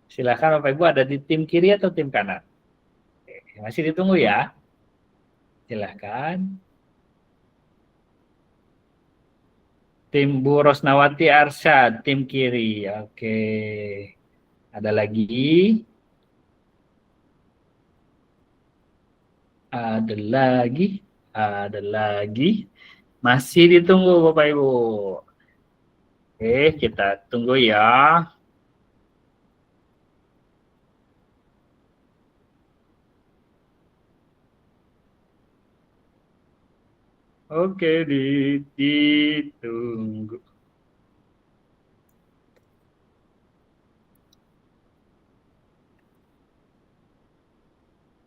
S1: Silakan Bapak Ibu, ada di tim kiri atau tim kanan? Oke, masih ditunggu ya. Silakan. Tim Bu Rosnawati Arsyad, tim kiri. Oke. Ada lagi? Ada lagi? Ada lagi? Masih ditunggu Bapak Ibu. Oke, kita tunggu ya. Oke, ditunggu.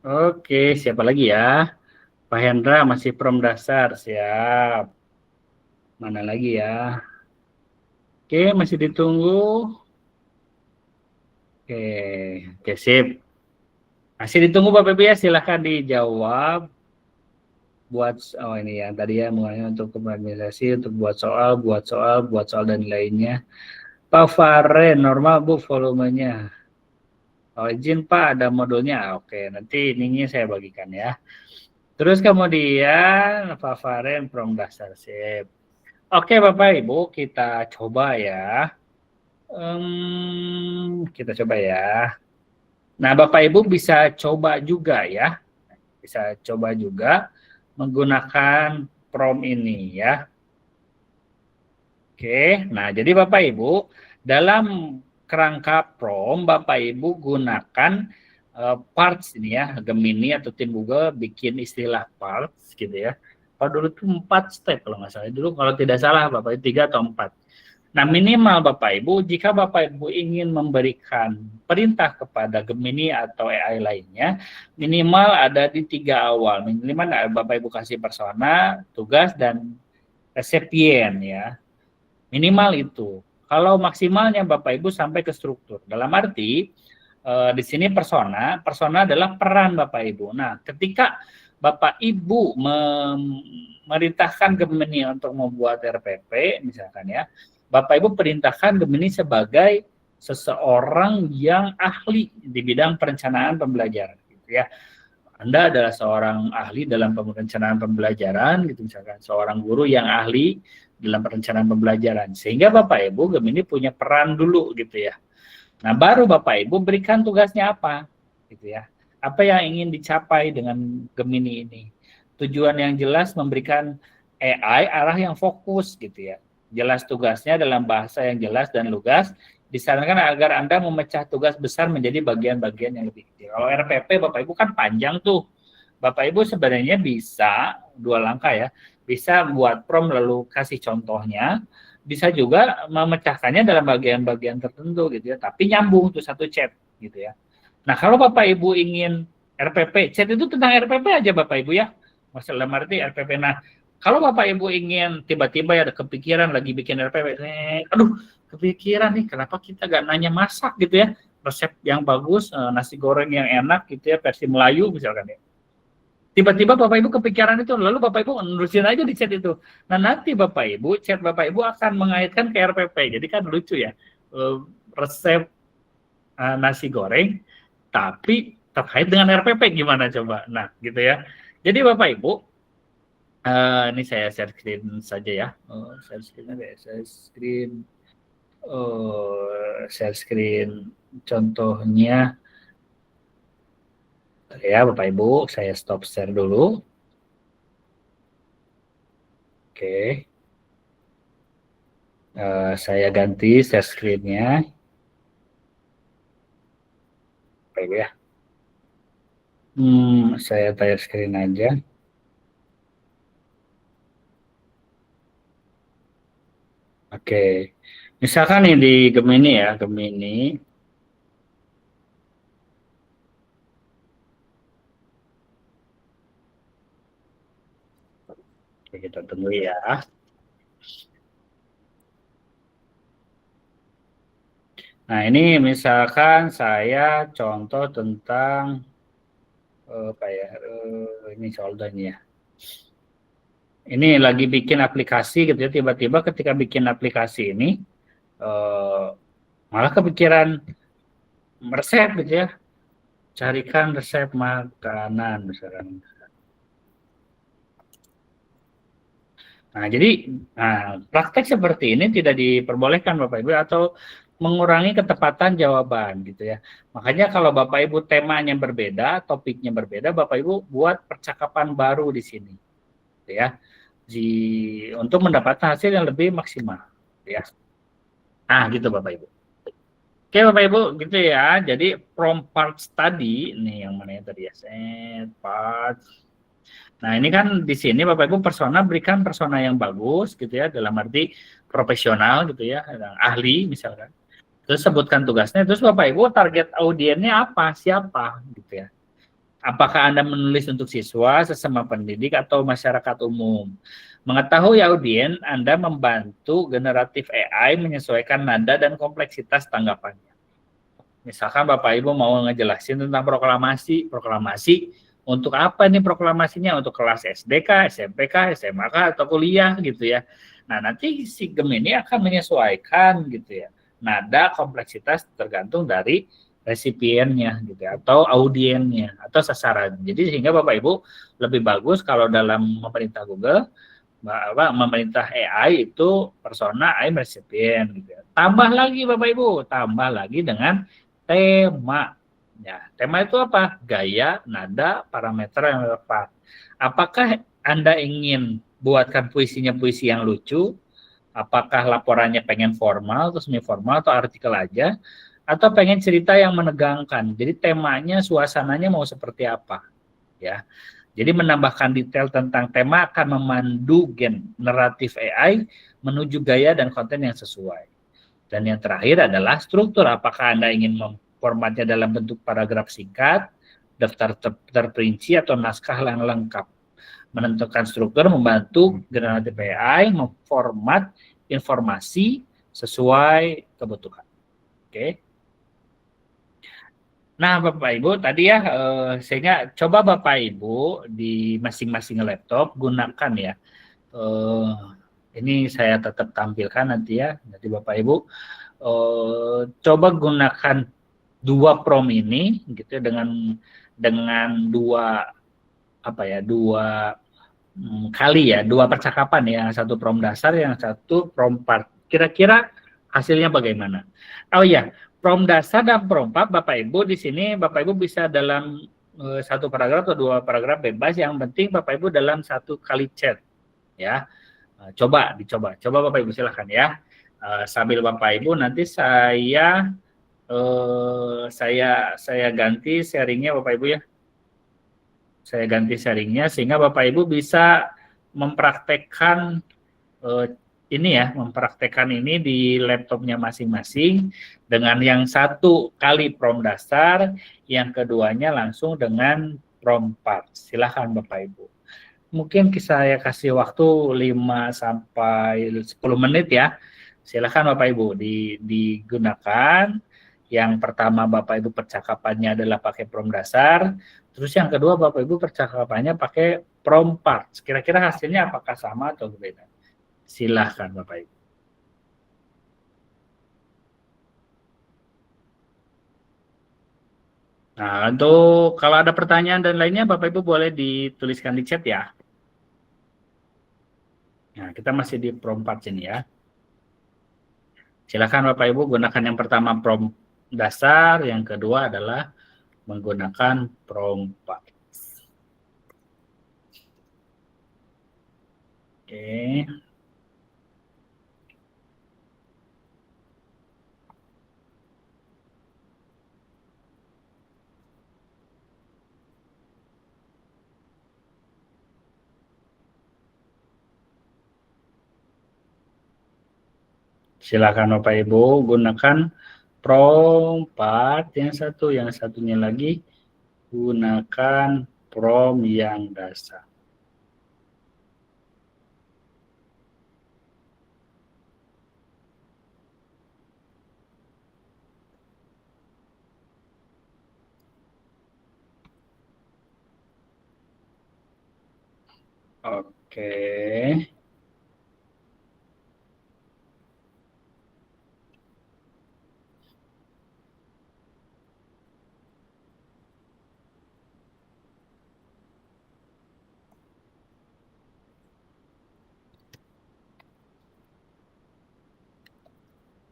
S1: Oke, siapa lagi ya? Pak Hendra masih prom dasar, siap. Mana lagi ya? Oke, masih ditunggu. Oke, oke sip. Masih ditunggu Bapak Ibu ya, silahkan dijawab. Buat ini yang tadi ya, mulanya untuk organisasi, untuk buat soal dan lainnya. Pak Faren, normal Bu volumenya. Oh, izin Pak, ada modulnya. Oke, nanti ininya saya bagikan ya. Terus kemudian Pak Faren from dasar sip. Oke Bapak Ibu, kita coba ya. Kita coba ya. Nah, Bapak Ibu bisa coba juga ya. Bisa coba juga menggunakan prom ini ya. Oke, nah jadi Bapak Ibu dalam kerangka prom Bapak Ibu gunakan parts ini ya, Gemini atau tim Google bikin istilah parts gitu ya. Kalau dulu itu 4 step kalau nggak salah. Dulu kalau tidak salah Bapak Ibu 3 atau 4. Nah, minimal Bapak Ibu, jika Bapak Ibu ingin memberikan perintah kepada Gemini atau AI lainnya, minimal ada di 3 awal. Minimal Bapak Ibu kasih persona, tugas, dan resipien ya. Minimal itu. Kalau maksimalnya Bapak Ibu sampai ke struktur. Dalam arti, di sini persona adalah peran Bapak Ibu. Nah, ketika Bapak Ibu memerintahkan Gemini untuk membuat RPP, misalkan ya, Bapak Ibu perintahkan Gemini sebagai seseorang yang ahli di bidang perencanaan pembelajaran, gitu ya. Anda adalah seorang ahli dalam perencanaan pembelajaran, gitu misalkan, seorang guru yang ahli dalam perencanaan pembelajaran. Sehingga Bapak Ibu Gemini punya peran dulu gitu ya. Nah, baru Bapak Ibu berikan tugasnya apa gitu ya. Apa yang ingin dicapai dengan Gemini ini? Tujuan yang jelas memberikan AI arah yang fokus gitu ya. Jelas tugasnya dalam bahasa yang jelas dan lugas. Disarankan agar Anda memecah tugas besar menjadi bagian-bagian yang lebih kecil. Kalau RPP Bapak Ibu kan panjang tuh. Bapak Ibu sebenarnya bisa 2 langkah ya. Bisa buat prom lalu kasih contohnya, bisa juga memecahkannya dalam bagian-bagian tertentu gitu ya, tapi nyambung tuh satu chat gitu ya. Nah, kalau Bapak Ibu ingin RPP, chat itu tentang RPP aja Bapak Ibu ya. Masalah arti RPP. Nah, kalau Bapak Ibu ingin tiba-tiba ya ada kepikiran lagi bikin RPP, aduh, kepikiran nih kenapa kita gak nanya masak gitu ya. Resep yang bagus, nasi goreng yang enak gitu ya, versi Melayu misalkan ya. Tiba-tiba Bapak Ibu kepikiran itu, lalu Bapak Ibu nulisin aja di chat itu. Nah, nanti Bapak Ibu, chat Bapak Ibu akan mengaitkan ke RPP. Jadi kan lucu ya, resep nasi goreng, tapi terkait dengan RPP gimana coba? Nah, gitu ya. Jadi Bapak Ibu, ini saya share screen saja ya. Share screen. share screen contohnya. Ya, Bapak Ibu, saya stop share dulu. Oke. Saya ganti share screen-nya. Bapak Ibu ya. Saya share screen aja. Oke. Misalkan nih di Gemini ya, Gemini. Oke, kita tunggu ya. Nah, ini misalkan saya contoh tentang apa ya? Ini soldernya ya. Ini lagi bikin aplikasi gitu ya, tiba-tiba ketika bikin aplikasi ini malah kepikiran resep gitu ya. Carikan resep makanan misalkan. Nah, jadi praktek seperti ini tidak diperbolehkan Bapak Ibu atau mengurangi ketepatan jawaban gitu ya. Makanya kalau Bapak Ibu temanya berbeda, topiknya berbeda, Bapak Ibu buat percakapan baru di sini. Gitu ya. Untuk mendapatkan hasil yang lebih maksimal ya. Nah, gitu Bapak Ibu. Oke Bapak Ibu, gitu ya. Jadi prompt parts tadi, nih yang mana yang tadi ya, set parts. Nah, ini kan di sini Bapak Ibu berikan persona yang bagus gitu ya, dalam arti profesional gitu ya, ahli misalkan. Terus sebutkan tugasnya, terus Bapak Ibu target audiennya apa, siapa gitu ya. Apakah Anda menulis untuk siswa, sesama pendidik, atau masyarakat umum? Mengetahui audien, Anda membantu generatif AI menyesuaikan nada dan kompleksitas tanggapannya. Misalkan Bapak Ibu mau ngejelasin tentang proklamasi untuk apa nih proklamasinya? Untuk kelas SDK, SMPK, SMAK, atau kuliah gitu ya. Nah, nanti si Gemini akan menyesuaikan gitu ya. Nada, kompleksitas tergantung dari resipiennya gitu ya, atau audiennya atau sasaran. Jadi sehingga Bapak Ibu lebih bagus kalau dalam memerintah Google, memerintah AI itu persona, I'm resipien gitu ya. Tambah lagi Bapak Ibu, tambah lagi dengan tema. Ya, tema itu apa? Gaya, nada, parameter yang relevan. Apakah Anda ingin buatkan puisinya puisi yang lucu? Apakah laporannya pengen formal, atau semi formal, atau artikel aja? Atau pengen cerita yang menegangkan? Jadi temanya, suasananya mau seperti apa? Ya. Jadi menambahkan detail tentang tema akan memandu generatif AI menuju gaya dan konten yang sesuai. Dan yang terakhir adalah struktur. Apakah Anda ingin formatnya dalam bentuk paragraf singkat, daftar terperinci, atau naskah yang lengkap? Menentukan struktur membantu generatif AI memformat informasi sesuai kebutuhan. Oke. Nah, Bapak Ibu, tadi ya, sehingga coba Bapak Ibu di masing-masing laptop gunakan ya. Ini saya tetap tampilkan nanti ya. Nanti Bapak Ibu coba gunakan dua prompt ini gitu dengan dua kali ya, dua percakapan ya, satu prompt dasar, yang satu prompt part. Kira-kira hasilnya bagaimana? Oh ya, prompt dasar dan prompt part Bapak Ibu di sini Bapak Ibu bisa dalam satu paragraf atau dua paragraf bebas, yang penting Bapak Ibu dalam satu kali chat ya. Coba Bapak Ibu silahkan ya. Sambil Bapak Ibu nanti saya ganti sharingnya Bapak Ibu ya. Saya ganti sharingnya sehingga Bapak Ibu bisa mempraktekkan ini di laptopnya masing-masing dengan yang satu kali prompt dasar, yang keduanya langsung dengan prompt part. Silahkan Bapak Ibu. Mungkin saya kasih waktu 5 sampai 10 menit ya. Silahkan Bapak Ibu digunakan. Yang pertama Bapak Ibu percakapannya adalah pakai prompt dasar. Terus yang kedua Bapak Ibu percakapannya pakai prompt part. Kira-kira hasilnya apakah sama atau berbeda? Silahkan Bapak Ibu. Nah, untuk kalau ada pertanyaan dan lainnya Bapak Ibu boleh dituliskan di chat ya. Nah, kita masih di prompt part ini ya. Silakan Bapak Ibu gunakan yang pertama prom dasar, yang kedua adalah menggunakan prom part. Oke. Silakan Bapak Ibu gunakan prom part yang satu, yang satunya lagi gunakan prom yang dasar. Oke.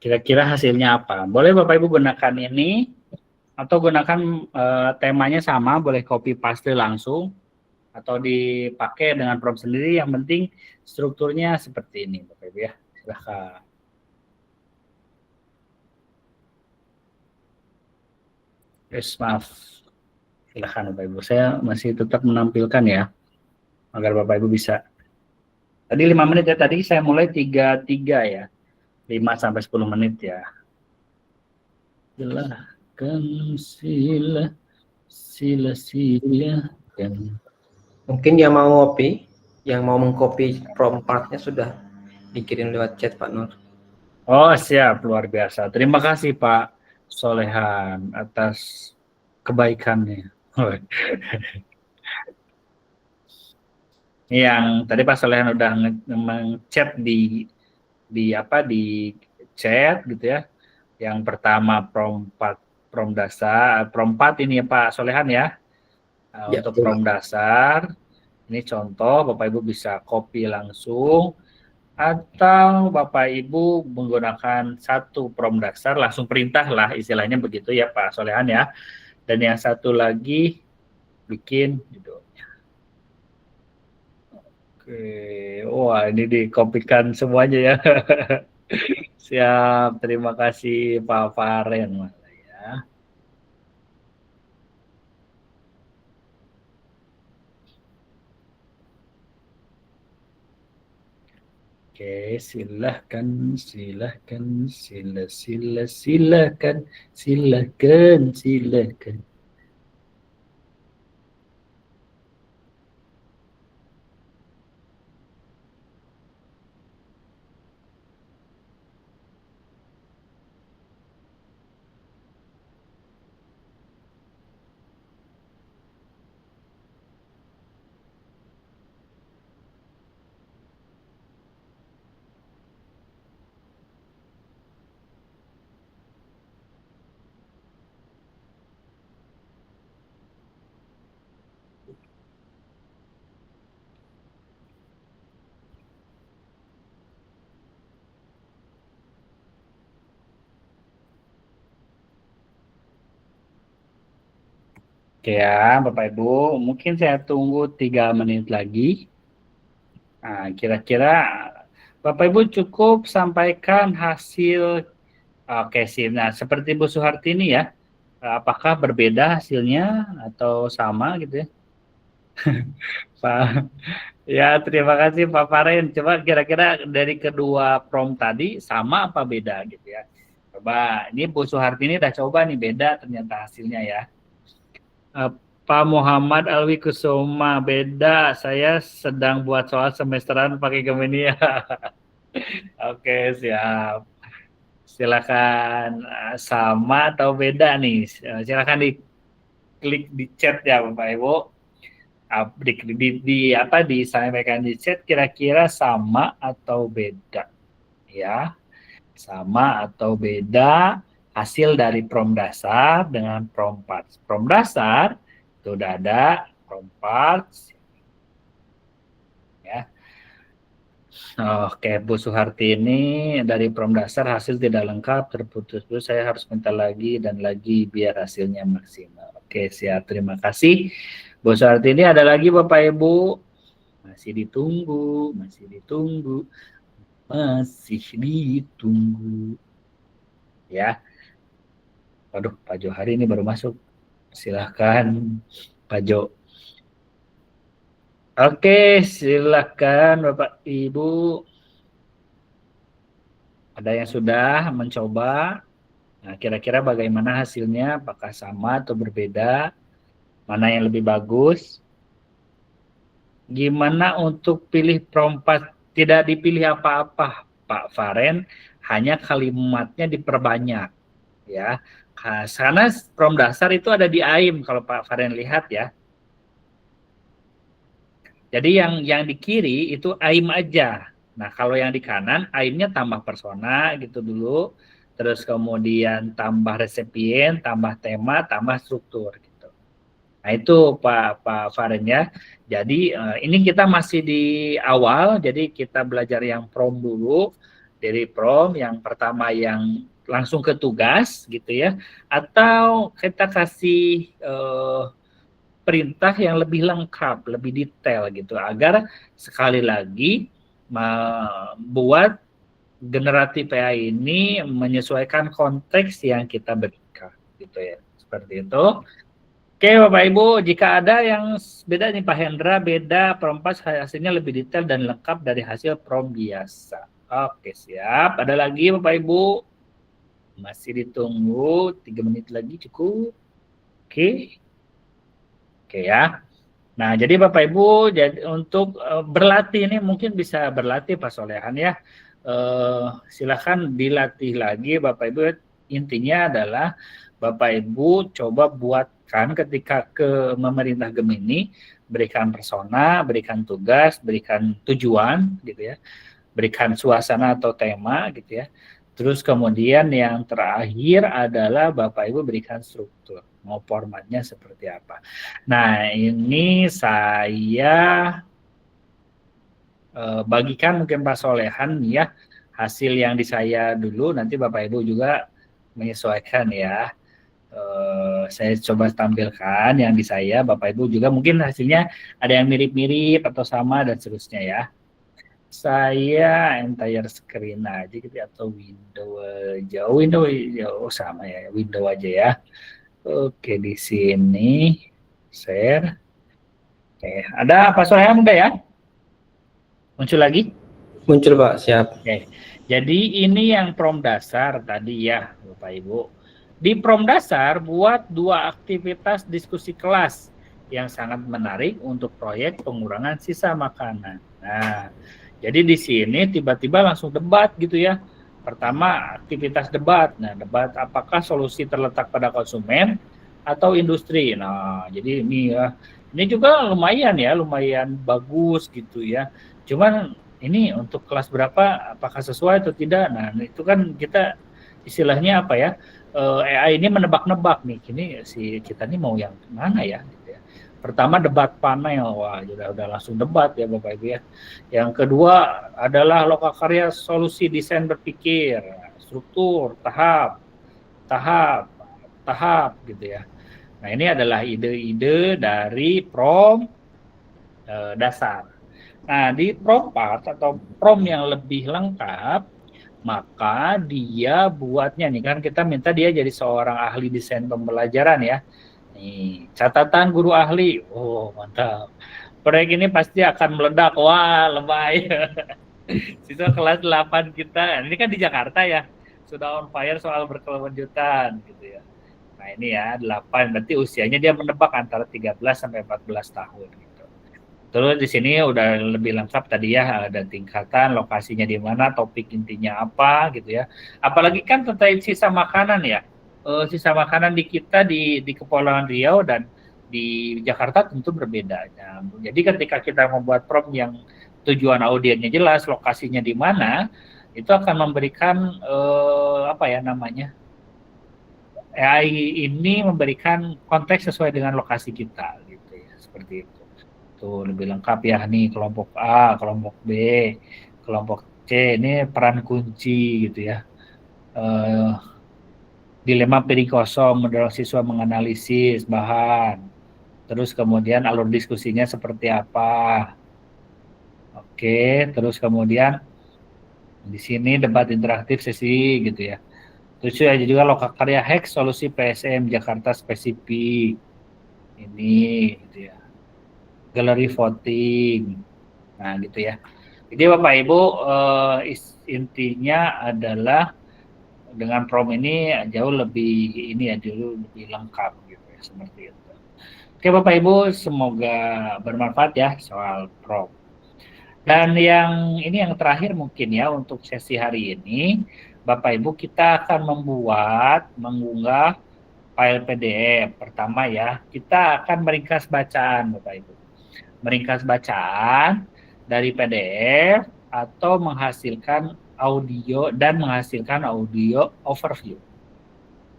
S1: Kira-kira hasilnya apa? Boleh Bapak Ibu gunakan ini atau gunakan temanya sama, boleh copy paste langsung atau dipakai dengan prompt sendiri, yang penting strukturnya seperti ini Bapak Ibu ya. Silahkan. Maaf. Silahkan Bapak Ibu. Saya masih tetap menampilkan ya, agar Bapak Ibu bisa. Tadi 5 menit ya, tadi saya mulai 33 ya. 5 sampai 10 menit ya. Silahkan, silakan.
S2: Mungkin yang mau ngopi, yang mau mengcopy prompt part-nya sudah dikirim lewat chat Pak Nur.
S1: Oh siap, luar biasa. Terima kasih Pak Solehan atas kebaikannya. Yang tadi Pak Solehan udah meng-chat di chat gitu ya. Yang pertama prom dasar, prom 4 ini ya Pak Solehan ya.
S2: Ya,
S1: Untuk
S2: betul,
S1: prom dasar, ini contoh Bapak Ibu bisa copy langsung, atau Bapak Ibu menggunakan satu prom dasar, langsung perintah lah istilahnya begitu ya Pak Solehan ya. Dan yang satu lagi bikin judulnya. Oke, wah ini dikopikan semuanya ya. Siap, terima kasih Pak Faren ya. Oke, silahkan, silahkan, silakan, silahkan. Oke ya, Bapak Ibu, mungkin saya tunggu 3 menit lagi. Nah, kira-kira Bapak Ibu cukup sampaikan hasil. Oke sih. Nah, seperti Bu Suhartini ya, apakah berbeda hasilnya atau sama gitu ya? Pak, ya terima kasih Pak Faren. Coba kira-kira dari kedua prompt tadi sama apa beda gitu ya? Coba, ini Bu Suhartini udah coba nih, beda ternyata hasilnya ya. Pak Muhammad Alwi Kusuma, beda. Saya sedang buat soal semesteran pakai Gemini ya. Oke, siap. Silakan, sama atau beda nih? Silakan diklik di chat ya Bapak Ibu. Disampaikan di chat kira-kira sama atau beda ya. Sama atau beda hasil dari prom dasar dengan prom parts. Prom dasar itu udah ada, prom parts ya. Oke, Bu Suharti ini dari prom dasar hasil tidak lengkap, terputus-putus, saya harus minta lagi dan lagi biar hasilnya maksimal. Oke, siap. Terima kasih. Bu Suharti ini ada lagi Bapak Ibu. Masih ditunggu, masih ditunggu, masih ditunggu. Ya, waduh, Pak Johari ini baru masuk. Silahkan, Pak Jo. Oke, silahkan Bapak Ibu. Ada yang sudah mencoba? Nah, kira-kira bagaimana hasilnya? Apakah sama atau berbeda? Mana yang lebih bagus? Gimana untuk pilih prompt? Tidak dipilih apa-apa, Pak Faren, hanya kalimatnya diperbanyak, ya. Karena prompt dasar itu ada di AIM kalau Pak Faren lihat ya. Jadi yang di kiri itu AIM aja. Nah, kalau yang di kanan AIM-nya tambah persona gitu dulu, terus kemudian tambah resepien, tambah tema, tambah struktur gitu. Nah, itu Pak Faren ya. Jadi ini kita masih di awal, jadi kita belajar yang prom dulu. Dari prom yang pertama yang langsung ke tugas gitu ya, atau kita kasih perintah yang lebih lengkap, lebih detail gitu, agar sekali lagi membuat generatif AI ini menyesuaikan konteks yang kita berikan, gitu ya, seperti itu. Oke Bapak Ibu, jika ada yang beda nih Pak Hendra, beda prompt hasilnya lebih detail dan lengkap dari hasil prompt biasa. Oke siap, ada lagi Bapak Ibu? Masih ditunggu, 3 menit lagi cukup. Oke. Oke ya. Nah, jadi Bapak Ibu, jadi untuk berlatih ini mungkin bisa berlatih Pak Solehan ya. Silakan dilatih lagi Bapak Ibu. Intinya adalah Bapak Ibu coba buatkan ketika ke memerintah Gemini, berikan persona, berikan tugas, berikan tujuan gitu ya, berikan suasana atau tema gitu ya. Terus kemudian yang terakhir adalah Bapak Ibu berikan struktur, mau formatnya seperti apa. Nah, ini saya bagikan mungkin Pak Solehan ya, hasil yang di saya dulu, nanti Bapak Ibu juga menyesuaikan ya. Saya coba tampilkan yang di saya, Bapak Ibu juga mungkin hasilnya ada yang mirip-mirip atau sama dan seterusnya ya. Saya entire screen aja gitu atau window aja. Window sama ya, window aja ya. Oke, di sini share. Oke, ada Pak Solehan enggak ya? Muncul lagi?
S2: Muncul Pak, siap.
S1: Oke. Jadi ini yang prompt dasar tadi ya, Bapak Ibu. Di prompt dasar buat 2 aktivitas diskusi kelas yang sangat menarik untuk proyek pengurangan sisa makanan. Nah, jadi di sini tiba-tiba langsung debat gitu ya. Pertama, aktivitas debat. Nah, debat apakah solusi terletak pada konsumen atau industri. Nah, jadi ini ya. Ini juga lumayan ya, lumayan bagus gitu ya. Cuman ini untuk kelas berapa, apakah sesuai atau tidak? Nah, itu kan kita istilahnya apa ya? AI ini menebak-nebak nih. Ini si kita nih mau yang mana ya? Pertama debat panel, wah udah langsung debat ya Bapak Ibu ya. Yang kedua adalah lokakarya solusi desain berpikir, struktur, tahap, gitu ya. Nah ini adalah ide-ide dari prompt dasar. Nah di prompt part atau prompt yang lebih lengkap, maka dia buatnya nih kan kita minta dia jadi seorang ahli desain pembelajaran ya. Nih, catatan guru ahli. Oh, mantap. Proyek ini pasti akan meledak. Wah, lebay. Siswa kelas 8 kita. Ini kan di Jakarta ya. Sudah on fire soal berkelanjutan gitu ya. Nah, ini ya 8. Berarti usianya dia menebak antara 13 sampai 14 tahun gitu. Terus di sini udah lebih lengkap tadi ya, ada tingkatan, lokasinya di mana, topik intinya apa gitu ya. Apalagi kan tentang sisa makanan ya. Sisa makanan di kita di Kepulauan Riau dan di Jakarta tentu berbeda. Nah, jadi ketika kita membuat prompt yang tujuan audiennya jelas, lokasinya di mana, itu akan memberikan apa ya namanya, AI ini memberikan konteks sesuai dengan lokasi kita gitu ya, seperti itu. Tuh lebih lengkap ya nih kelompok A, kelompok B, kelompok C ini peran kunci gitu ya. Dilema piring kosong mendorong siswa menganalisis bahan. Terus kemudian alur diskusinya seperti apa. Oke, terus kemudian di sini debat interaktif sesi gitu ya. Terus ada juga lokakarya hack solusi PSM Jakarta spesifik. Ini gitu ya. Galeri voting. Nah, gitu ya. Jadi Bapak Ibu intinya adalah dengan prom ini jauh lebih ini ya, dulu lebih lengkap gitu ya, seperti itu. Oke Bapak Ibu, semoga bermanfaat ya soal prom. Dan yang terakhir mungkin ya untuk sesi hari ini, Bapak Ibu kita akan mengunggah file PDF. Pertama ya, kita akan meringkas bacaan Bapak Ibu. Meringkas bacaan dari PDF atau menghasilkan audio overview.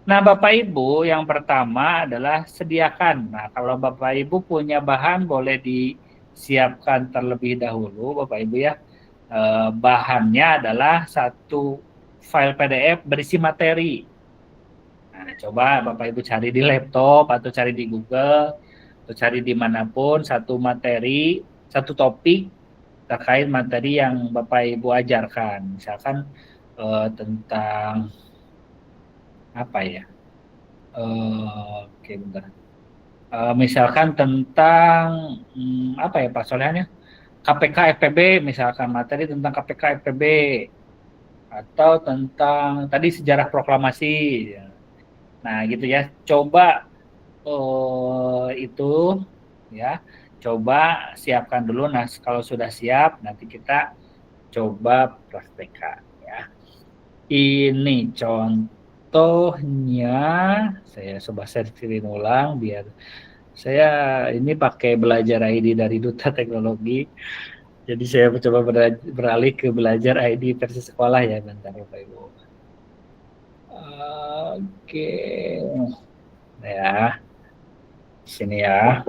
S1: Nah, Bapak Ibu, yang pertama adalah sediakan. Nah, kalau Bapak Ibu punya bahan boleh disiapkan terlebih dahulu, Bapak Ibu ya. Bahannya adalah satu file PDF berisi materi. Nah, coba Bapak Ibu cari di laptop atau cari di Google atau cari dimanapun satu materi, satu topik terkait materi yang Bapak Ibu ajarkan. Misalkan tentang apa ya? Oke, bentar. Misalkan tentang apa ya Pak Solehannya? KPK FPB, misalkan materi tentang KPK FPB atau tentang tadi sejarah proklamasi. Nah, gitu ya. Coba itu ya. Coba siapkan dulu. Nah, kalau sudah siap nanti kita coba praktekkan ya. Ini contohnya, saya coba sharing ulang biar saya ini pakai belajar ID dari Duta Teknologi. Jadi saya coba beralih ke belajar ID versi sekolah ya, bentar Bapak Ibu. Oke. Ya. Sini ya.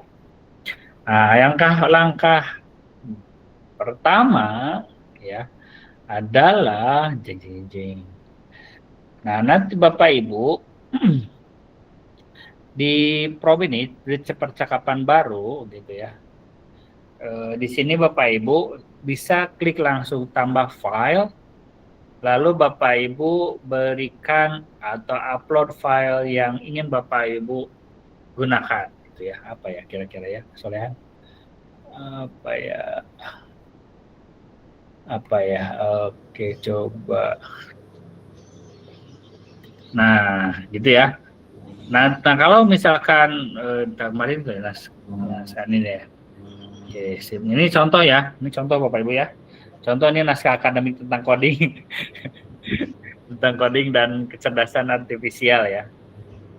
S1: Nah, langkah pertama ya adalah jeng. Nah, nanti Bapak Ibu di prom ini di percakapan baru gitu ya. Di sini Bapak Ibu bisa klik langsung tambah file, lalu Bapak Ibu berikan atau upload file yang ingin Bapak Ibu gunakan gitu ya. Apa ya kira-kira ya, Solehan? Apa ya? Oke, coba. Nah, gitu ya. Nah kalau misalkan kemarin ini ya. Oke, ini contoh ya. Ini contoh Bapak Ibu ya. Contoh ini naskah akademik tentang coding. Tentang coding dan kecerdasan artifisial ya.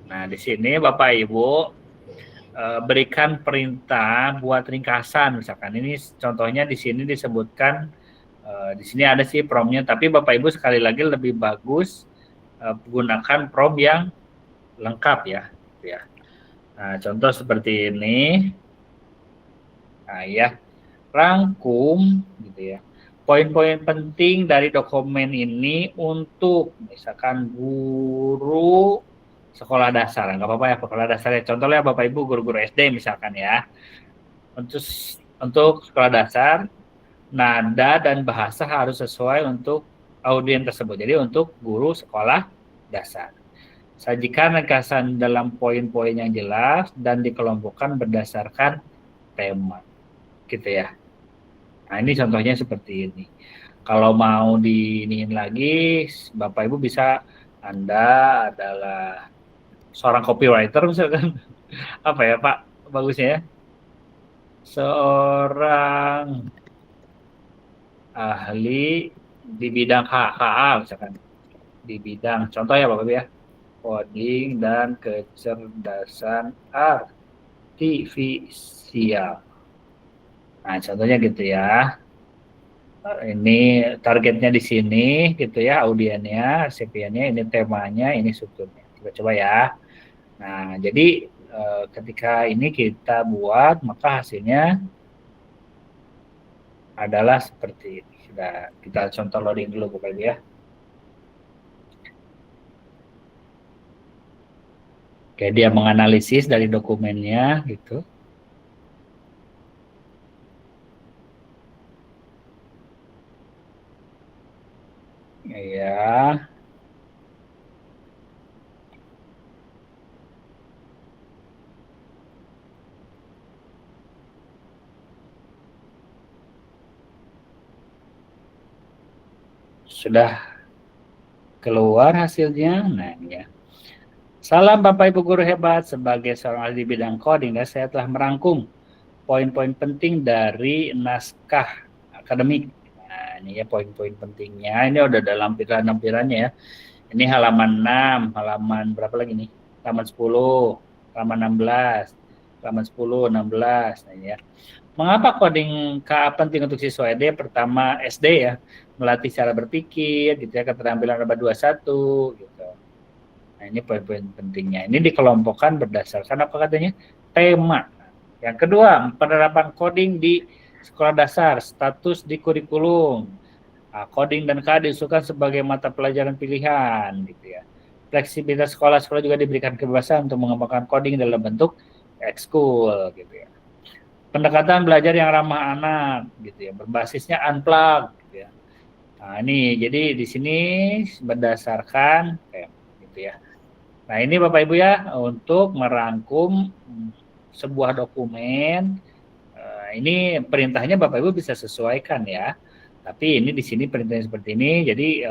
S1: Nah, di sini Bapak Ibu berikan perintah buat ringkasan misalkan. Ini contohnya di sini disebutkan di sini ada sih promnya, tapi Bapak Ibu sekali lagi lebih bagus gunakan prom yang lengkap ya. Nah, contoh seperti ini. Nah, ya, rangkum gitu ya. Poin-poin penting dari dokumen ini untuk misalkan guru sekolah dasar, nggak apa-apa ya sekolah dasar ya. Contohnya Bapak Ibu guru-guru SD misalkan ya. Untuk sekolah dasar, nada dan bahasa harus sesuai untuk audien tersebut. Jadi untuk guru sekolah dasar. Sajikan ringkasan dalam poin-poin yang jelas dan dikelompokkan berdasarkan tema. Gitu ya. Nah, ini contohnya seperti ini. Kalau mau diiniin lagi, Bapak Ibu bisa Anda adalah seorang copywriter misalkan. Apa ya, Pak? Bagusnya ya. Seorang ahli di bidang HKA misalkan. Di bidang contoh ya Bapak Ibu ya. Coding dan kecerdasan artifisial. Nah, contohnya gitu ya. Ini targetnya di sini gitu ya, audiennya, resipiennya, ini temanya, ini strukturnya. Coba ya. Nah, jadi ketika ini kita buat, maka hasilnya adalah seperti ini. kita contoh loading dulu Bapak Ibu ya. Oke, dia menganalisis dari dokumennya gitu. Ya. Sudah keluar hasilnya. Nah, ya. Salam Bapak Ibu guru hebat, sebagai seorang ahli di bidang coding, dan saya telah merangkum poin-poin penting dari naskah akademik. Nah, ini ya poin-poin pentingnya. Ini udah dalam lampirannya ya. Ini halaman 6, halaman berapa lagi nih? Halaman 10, halaman 16, halaman 10, 16. Nah, ini ya. Mengapa coding KA penting untuk siswa SD? Pertama SD ya, melatih cara berpikir, gitu ya, keterampilan abad 21, gitu. Nah, ini poin-poin pentingnya. Ini dikelompokkan berdasarkan apa katanya? Tema. Yang kedua, penerapan coding di sekolah dasar, status di kurikulum. Nah, coding dan KA diusulkan sebagai mata pelajaran pilihan, gitu ya. Fleksibilitas sekolah-sekolah juga diberikan kebebasan untuk mengembangkan coding dalam bentuk ekskul, gitu ya. Pendekatan belajar yang ramah anak, gitu ya. Berbasisnya unplug, gitu ya. Nah, ini jadi di sini berdasarkan gitu ya. Nah, ini Bapak Ibu ya, untuk merangkum sebuah dokumen. Ini perintahnya Bapak Ibu bisa sesuaikan ya. Tapi ini di sini perintahnya seperti ini, jadi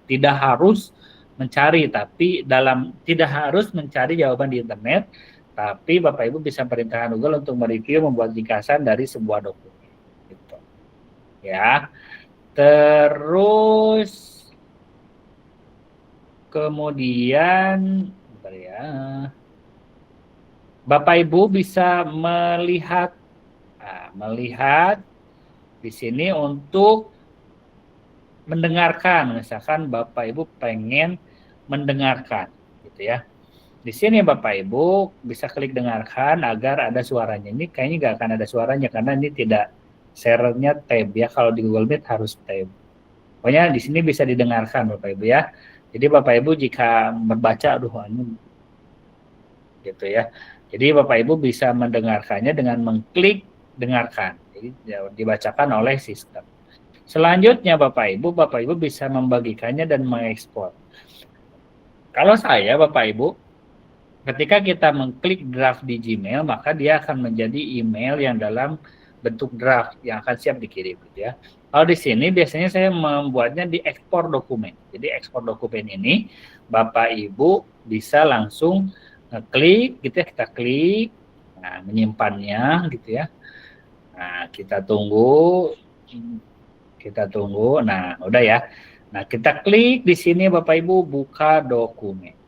S1: tidak harus mencari, tapi tidak harus mencari jawaban di internet, tapi Bapak Ibu bisa perintahkan Google untuk mereview, membuat ringkasan dari sebuah dokumen. Gitu. Ya. Terus kemudian bentar ya, Bapak Ibu bisa melihat di sini untuk mendengarkan. Misalkan Bapak Ibu pengen mendengarkan, gitu ya. Di sini Bapak Ibu bisa klik dengarkan agar ada suaranya. Ini kayaknya nggak akan ada suaranya karena ini tidak share-nya tab ya. Kalau di Google Meet harus tab. Pokoknya di sini bisa didengarkan Bapak Ibu ya. Jadi Bapak Ibu jika membaca, ini gitu ya. Jadi Bapak Ibu bisa mendengarkannya dengan mengklik dengarkan. Jadi dibacakan oleh sistem. Selanjutnya Bapak Ibu bisa membagikannya dan mengekspor. Kalau saya Bapak Ibu, ketika kita mengklik draft di Gmail, maka dia akan menjadi email yang dalam bentuk draft yang akan siap dikirim, gitu ya. Kalau di sini biasanya saya membuatnya di ekspor dokumen. Jadi ekspor dokumen ini Bapak Ibu bisa langsung klik, gitu ya, kita klik, nah menyimpannya, gitu ya. Nah kita tunggu, nah udah ya. Nah kita klik di sini Bapak Ibu buka dokumen.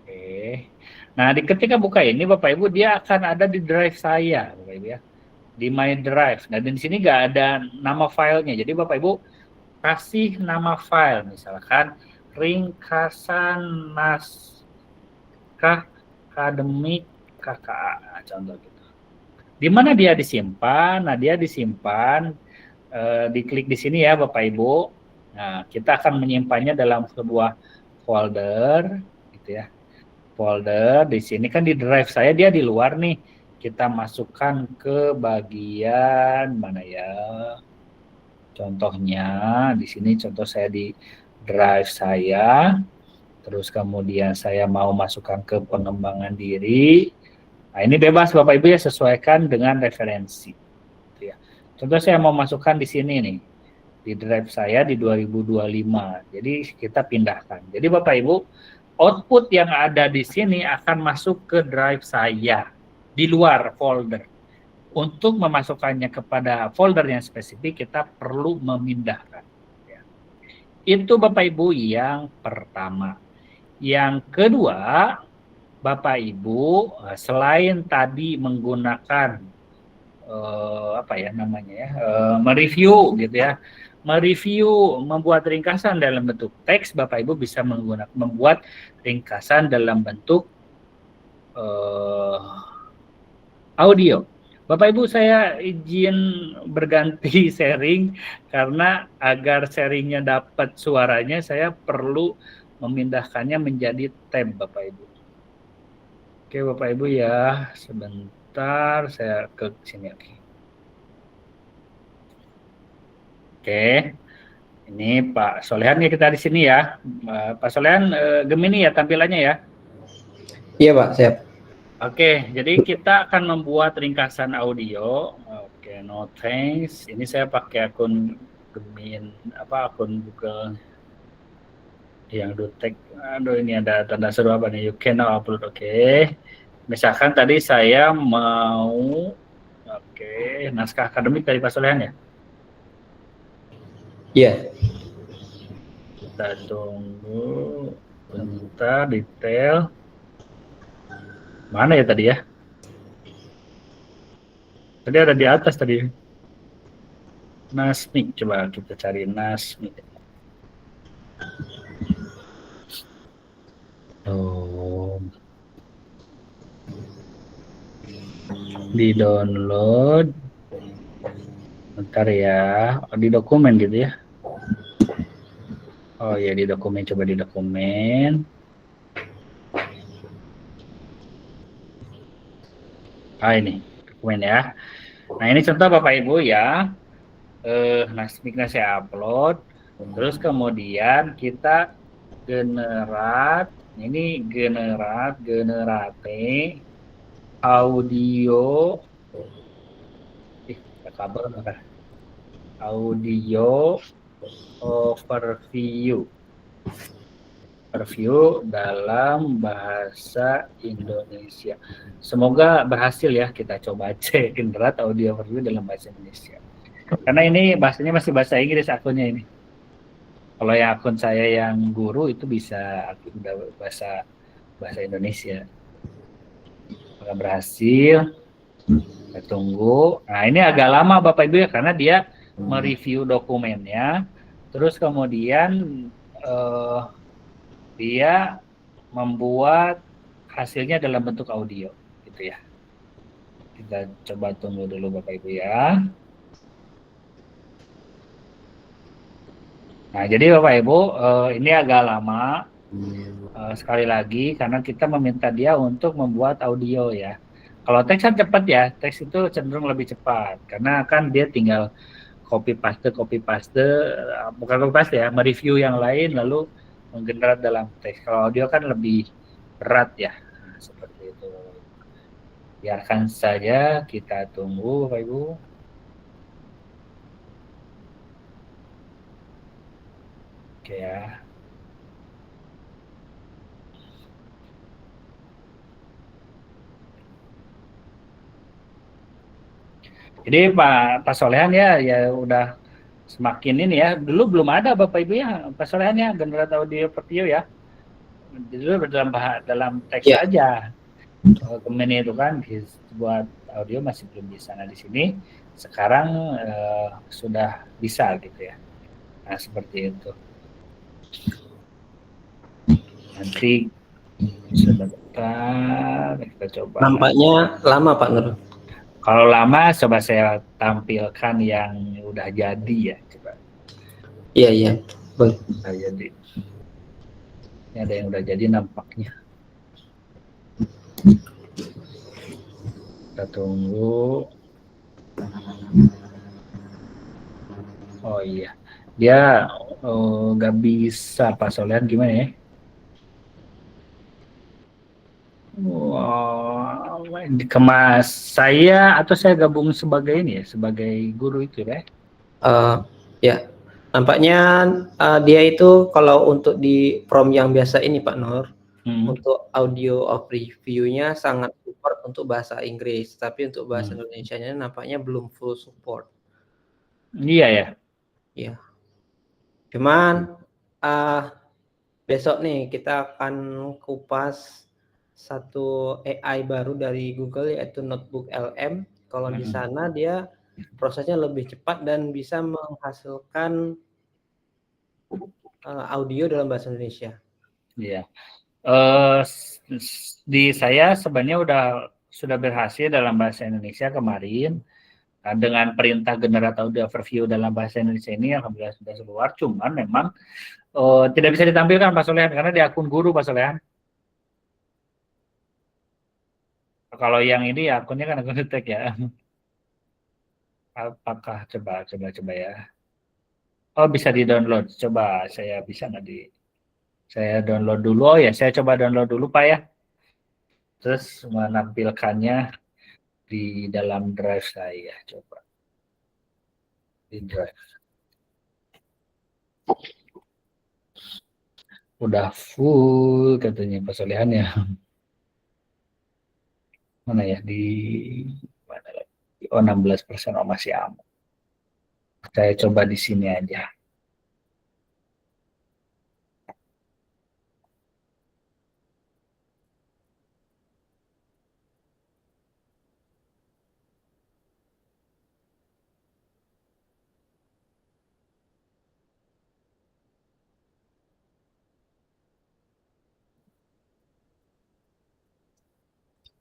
S1: Oke. Nah ketika buka ini Bapak Ibu dia akan ada di drive saya, Bapak Ibu ya. Di My Drive. Nah, di sini nggak ada nama filenya. Jadi Bapak Ibu kasih nama file, misalkan ringkasan naskah akademik KKA, nah, contoh gitu. Di mana dia disimpan? Nah, dia disimpan diklik di sini ya, Bapak Ibu. Nah, kita akan menyimpannya dalam sebuah folder, gitu ya. Folder di sini kan di drive saya dia di luar nih. Kita masukkan ke bagian mana ya? Contohnya di sini contoh saya di drive saya. Terus kemudian saya mau masukkan ke pengembangan diri. Nah, ini bebas Bapak Ibu ya, sesuaikan dengan referensi. Gitu ya. Contoh saya mau masukkan di sini nih. Di drive saya di 2025. Jadi kita pindahkan. Jadi Bapak Ibu, output yang ada di sini akan masuk ke drive saya di luar folder. Untuk memasukkannya kepada folder yang spesifik, kita perlu memindahkan. Ya. Itu Bapak Ibu yang pertama. Yang kedua, Bapak Ibu selain tadi menggunakan mereview gitu ya, membuat ringkasan dalam bentuk teks, Bapak Ibu bisa membuat ringkasan dalam bentuk audio. Bapak Ibu, saya izin berganti sharing karena agar sharingnya dapat suaranya, saya perlu memindahkannya menjadi tab Bapak Ibu. Oke Bapak Ibu ya, sebentar saya ke sini. Oke, ini Pak Solehan ya kita di sini ya. Pak Solehan Gemini ya tampilannya ya.
S2: Iya Pak, siap.
S1: Oke, jadi kita akan membuat ringkasan audio. Oke, no thanks. Ini saya pakai akun akun Google yang Dutek. Aduh, ini ada tanda seru apa nih? You can now upload. Oke. Misalkan tadi saya mau naskah akademik dari Pak Solehan ya.
S2: Iya.
S1: Kita tunggu bentar detail. Mana ya tadi ya? Tadi ada di atas tadi. Nasmik, coba kita cari Nasmik. Oh. Di download. Bentar ya. Oh, di dokumen gitu ya. Oh ya, di dokumen, coba di dokumen. Ini dokumen ya. Nah, ini contoh Bapak Ibu ya. Nasmiknya saya upload. Terus kemudian kita generate audio kabel audio overview dalam bahasa Indonesia. Semoga berhasil ya, kita coba cek generate audio overview dalam bahasa Indonesia. Karena ini bahasanya masih bahasa Inggris akunnya ini. Kalau yang akun saya yang guru itu bisa udah bahasa Indonesia. Maka berhasil. Kita tunggu. Nah, ini agak lama Bapak Ibu ya karena dia mereview dokumennya. Terus kemudian dia membuat hasilnya dalam bentuk audio gitu ya. Kita coba tunggu dulu Bapak Ibu ya. Nah, jadi Bapak Ibu, ini agak lama sekali lagi karena kita meminta dia untuk membuat audio ya. Kalau teks kan cepat ya, teks itu cenderung lebih cepat karena kan dia tinggal copy paste, bukan copy paste ya, mereview yang lain lalu menggenerate dalam teks. Kalau audio kan lebih berat ya, nah, seperti itu. Biarkan saja, kita tunggu Bapak Ibu. Oke ya. Jadi Pak Solehan ya udah semakin ini ya. Dulu belum ada Bapak Ibu ya Pak Solehan ya generator audio video ya. Dulu dalam teks
S2: Ya.
S1: aja. Gemini itu kan buat audio masih belum bisa. Nah di sini sekarang sudah bisa gitu ya. Nah seperti itu. Nanti sebentar kita coba.
S2: Nampaknya lama Pak Nur.
S1: Kalau lama coba saya tampilkan yang udah jadi ya coba.
S2: Iya. Boleh.
S1: Udah jadi. Ini ada yang udah jadi nampaknya. Kita tunggu. Oh iya. Dia nggak bisa Pak Solehan gimana ya? Wow, dikemas saya atau saya gabung sebagai ini ya, sebagai guru itu ya?
S2: Ya, nampaknya dia itu kalau untuk di prompt yang biasa ini Pak Nur, untuk audio of review-nya sangat support untuk bahasa Inggris, tapi untuk bahasa Indonesianya nampaknya belum full support.
S1: Iya ya.
S2: Iya. Cuman besok nih kita akan kupas satu AI baru dari Google yaitu Notebook LM. Kalau di sana dia prosesnya lebih cepat dan bisa menghasilkan audio dalam bahasa Indonesia.
S1: Iya. Di saya sebenarnya udah sudah berhasil dalam bahasa Indonesia kemarin. Dengan perintah generate audio overview dalam bahasa Indonesia ini alhamdulillah sudah keluar, cuman memang tidak bisa ditampilkan Pak Solehan karena di akun guru Pak Solehan. Kalau yang ini ya akunnya kan akun tag ya. Apakah coba ya. Oh, bisa di-download. Coba saya bisa nggak saya download dulu. Oh ya, saya coba download dulu Pak ya. Terus menampilkannya di dalam drive saya. Coba. Di drive. Udah full katanya Pak Solehan ya. Mana ya di mana lagi? Oh 16%, oh masih aman. Saya coba di sini aja.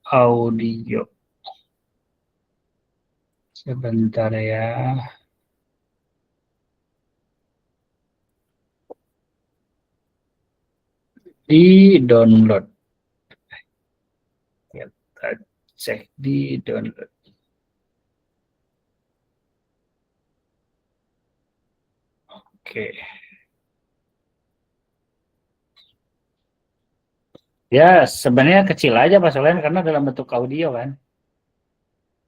S1: Audio. Sebentar ya. Di download. Kita cek di download. Oke. Ya, sebenarnya kecil aja Pak Solehan karena dalam bentuk audio kan.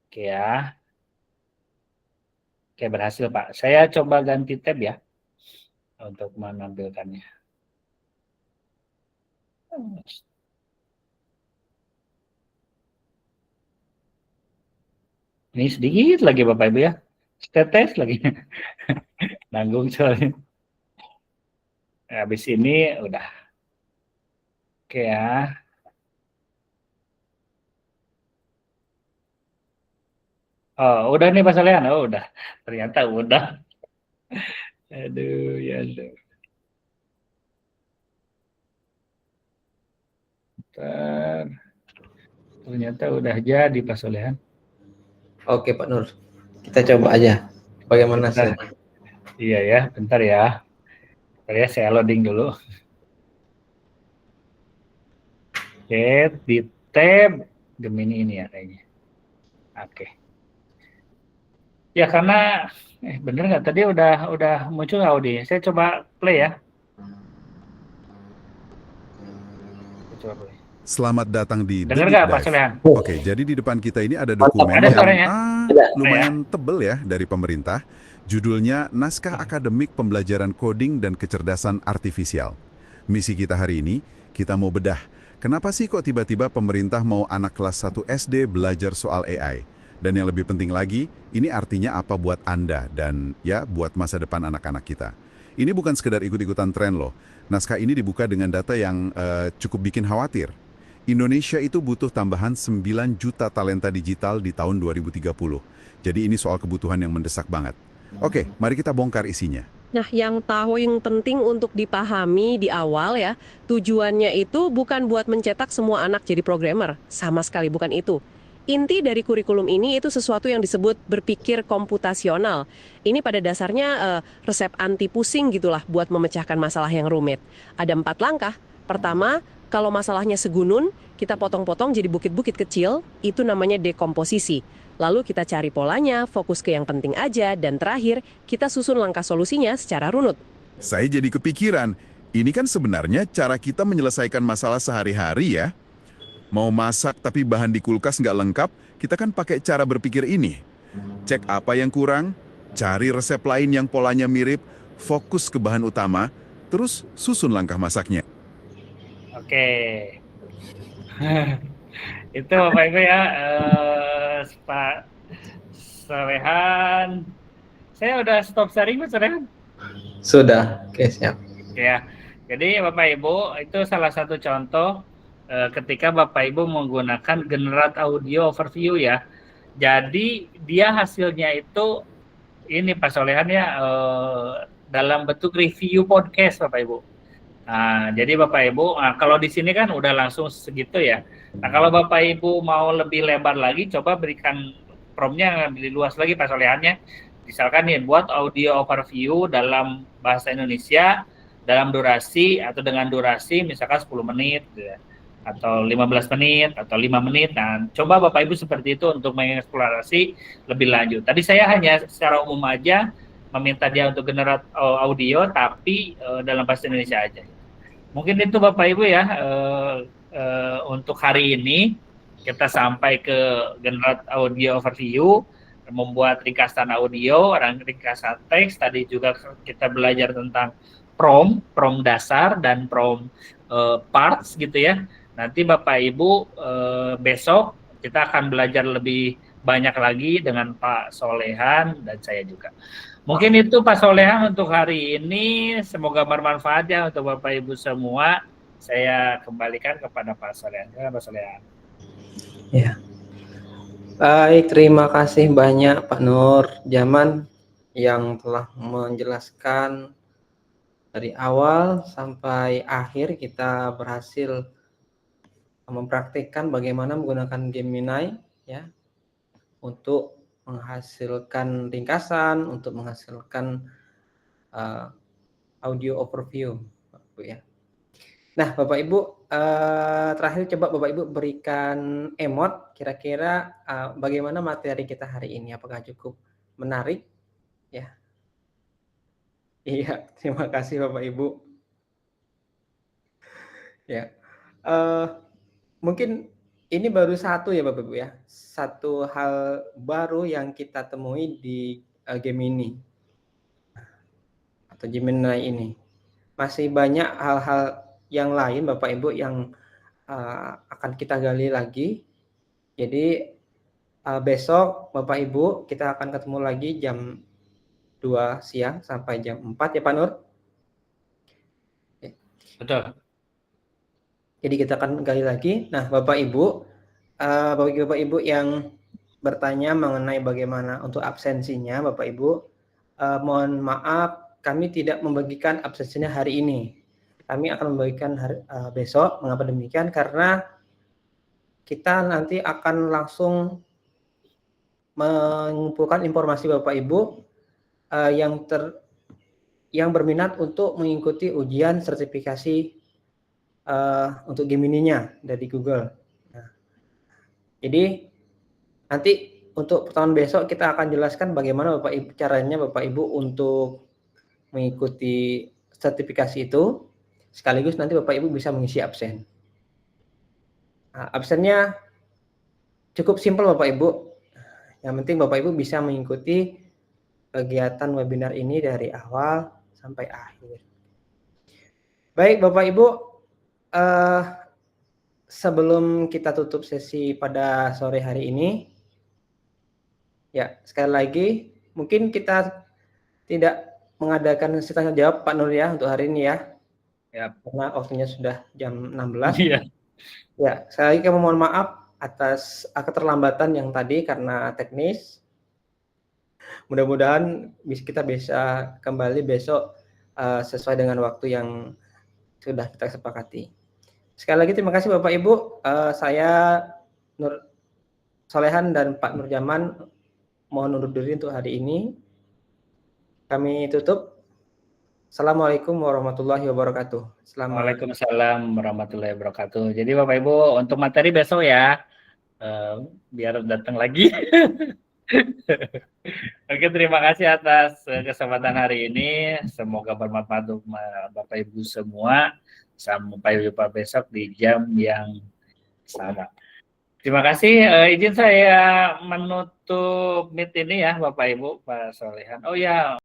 S1: Oke ya. Oke, berhasil Pak. Saya coba ganti tab ya untuk menampilkannya. Ini sedikit lagi Bapak Ibu ya. Tetes lagi. Nanggung soalnya. Habis ini udah. Oke ya. Oh, udah nih Pak Solehan. Oh, udah. Ternyata udah. Aduh, ya aduh. Ternyata udah jadi Pak Solehan.
S2: Oke Pak Nur, kita coba aja bagaimana sih.
S1: Iya ya, bentar ya. Bentar ya, saya loading dulu. Oke, di tab Gemini ini ya kayaknya. Oke. Ya karena bener nggak tadi udah muncul audio. Saya coba play ya. Saya coba play.
S3: Selamat datang di
S1: Dengar
S3: The
S1: nggak
S3: Deep
S1: Pak
S3: Dive.
S1: Solehan?
S3: Oke, jadi di depan kita ini ada dokumen
S1: Ada suaranya?
S3: yang lumayan tebel ya dari pemerintah. Judulnya Naskah Akademik Pembelajaran Coding dan Kecerdasan Artifisial. Misi kita hari ini, kita mau bedah. Kenapa sih kok tiba-tiba pemerintah mau anak kelas 1 SD belajar soal AI? Dan yang lebih penting lagi, ini artinya apa buat Anda dan ya buat masa depan anak-anak kita. Ini bukan sekedar ikut-ikutan tren loh. Naskah ini dibuka dengan data yang cukup bikin khawatir. Indonesia itu butuh tambahan 9 juta talenta digital di tahun 2030. Jadi ini soal kebutuhan yang mendesak banget. Oke, mari kita bongkar isinya.
S4: Nah, yang penting untuk dipahami di awal ya, tujuannya itu bukan buat mencetak semua anak jadi programmer, sama sekali bukan itu. Inti dari kurikulum ini itu sesuatu yang disebut berpikir komputasional. Ini pada dasarnya resep anti pusing gitulah buat memecahkan masalah yang rumit. Ada 4 langkah. Pertama, kalau masalahnya segunung, kita potong-potong jadi bukit-bukit kecil, itu namanya dekomposisi. Lalu kita cari polanya, fokus ke yang penting aja, dan terakhir, kita susun langkah solusinya secara runut.
S3: Saya jadi kepikiran, ini kan sebenarnya cara kita menyelesaikan masalah sehari-hari ya. Mau masak tapi bahan di kulkas nggak lengkap, kita kan pakai cara berpikir ini. Cek apa yang kurang, cari resep lain yang polanya mirip, fokus ke bahan utama, terus susun langkah masaknya.
S1: Oke. Itu Bapak Ibu ya, Pak Solehan. Saya udah stop sharing Pak Solehan.
S2: Sudah, oke siap.
S1: Ya, jadi Bapak Ibu itu salah satu contoh ketika Bapak Ibu menggunakan generate audio overview ya. Jadi dia hasilnya itu ini Pak Solehan ya dalam bentuk review podcast Bapak Ibu. Nah, jadi Bapak Ibu, kalau di sini kan udah langsung segitu ya. Nah, kalau Bapak Ibu mau lebih lebar lagi, coba berikan prompt-nya lebih luas lagi Pak Solehannya. Misalkan nih, buat audio overview dalam bahasa Indonesia dalam durasi atau dengan durasi misalkan 10 menit gitu ya. Atau 15 menit atau 5 menit. Nah, coba Bapak Ibu seperti itu untuk mengeksplorasi lebih lanjut. Tadi saya hanya secara umum aja meminta dia untuk generate audio tapi dalam bahasa Indonesia aja. Mungkin itu Bapak Ibu ya untuk hari ini kita sampai ke generate audio overview, membuat ringkasan audio, ringkasan teks. Tadi juga kita belajar tentang prompt dasar dan prompt parts gitu ya. Nanti Bapak Ibu besok kita akan belajar lebih banyak lagi dengan Pak Solehan dan saya juga. Mungkin itu Pak Solehan untuk hari ini. Semoga bermanfaat ya untuk Bapak Ibu semua. Saya kembalikan kepada Pak Solehan. Pak Solehan.
S2: Ya. Baik, terima kasih banyak Pak Nur Jaman yang telah menjelaskan dari awal sampai akhir. Kita berhasil mempraktikkan bagaimana menggunakan Gemini ya untuk menghasilkan ringkasan, untuk menghasilkan audio overview, Bapak Ibu ya. Nah, Bapak Ibu, terakhir coba Bapak Ibu berikan emot, kira-kira bagaimana materi kita hari ini, apakah cukup menarik? Ya. Iya, terima kasih Bapak Ibu. Ya, mungkin ini baru satu ya Bapak Ibu ya, satu hal baru yang kita temui di Gemini atau Gemini ini. Masih banyak hal-hal yang lain Bapak Ibu yang akan kita gali lagi. Jadi besok Bapak Ibu kita akan ketemu lagi jam 2 siang sampai jam 4 ya Pak Nur?
S1: Betul.
S2: Jadi kita akan gali lagi. Nah Bapak Ibu, bagi Bapak Ibu yang bertanya mengenai bagaimana untuk absensinya Bapak Ibu, mohon maaf kami tidak membagikan absensinya hari ini. Kami akan membagikan besok. Mengapa demikian? Karena kita nanti akan langsung mengumpulkan informasi Bapak Ibu yang berminat untuk mengikuti ujian sertifikasi untuk Gemini-nya dari Google. Nah, jadi nanti untuk pertemuan besok kita akan jelaskan bagaimana Bapak Ibu caranya Bapak Ibu untuk mengikuti sertifikasi itu, sekaligus nanti Bapak Ibu bisa mengisi absen. Nah, absennya cukup simpel Bapak Ibu. Yang penting Bapak Ibu bisa mengikuti kegiatan webinar ini dari awal sampai akhir. Baik Bapak Ibu, sebelum kita tutup sesi pada sore hari ini, ya sekali lagi mungkin kita tidak mengadakan sesi tanya jawab Pak Nur ya untuk hari ini ya. Ya. Karena waktunya sudah jam 16. Iya. Ya, sekali lagi kami mohon maaf atas keterlambatan yang tadi karena teknis. Mudah-mudahan kita bisa kembali besok sesuai dengan waktu yang sudah kita sepakati. Sekali lagi terima kasih Bapak Ibu. Saya Nur Solehan dan Pak Nur Jaman mohon undur diri untuk hari ini. Kami tutup. Assalamualaikum warahmatullahi wabarakatuh.
S1: Waalaikumsalam warahmatullahi wabarakatuh. Jadi Bapak Ibu untuk materi besok ya, biar datang lagi. Oke, terima kasih atas kesempatan hari ini. Semoga bermanfaat untuk Bapak Ibu semua. Sampai jumpa besok di jam yang sama. Terima kasih. Izin saya menutup meet ini ya Bapak Ibu, Pak Solehan. Oh ya.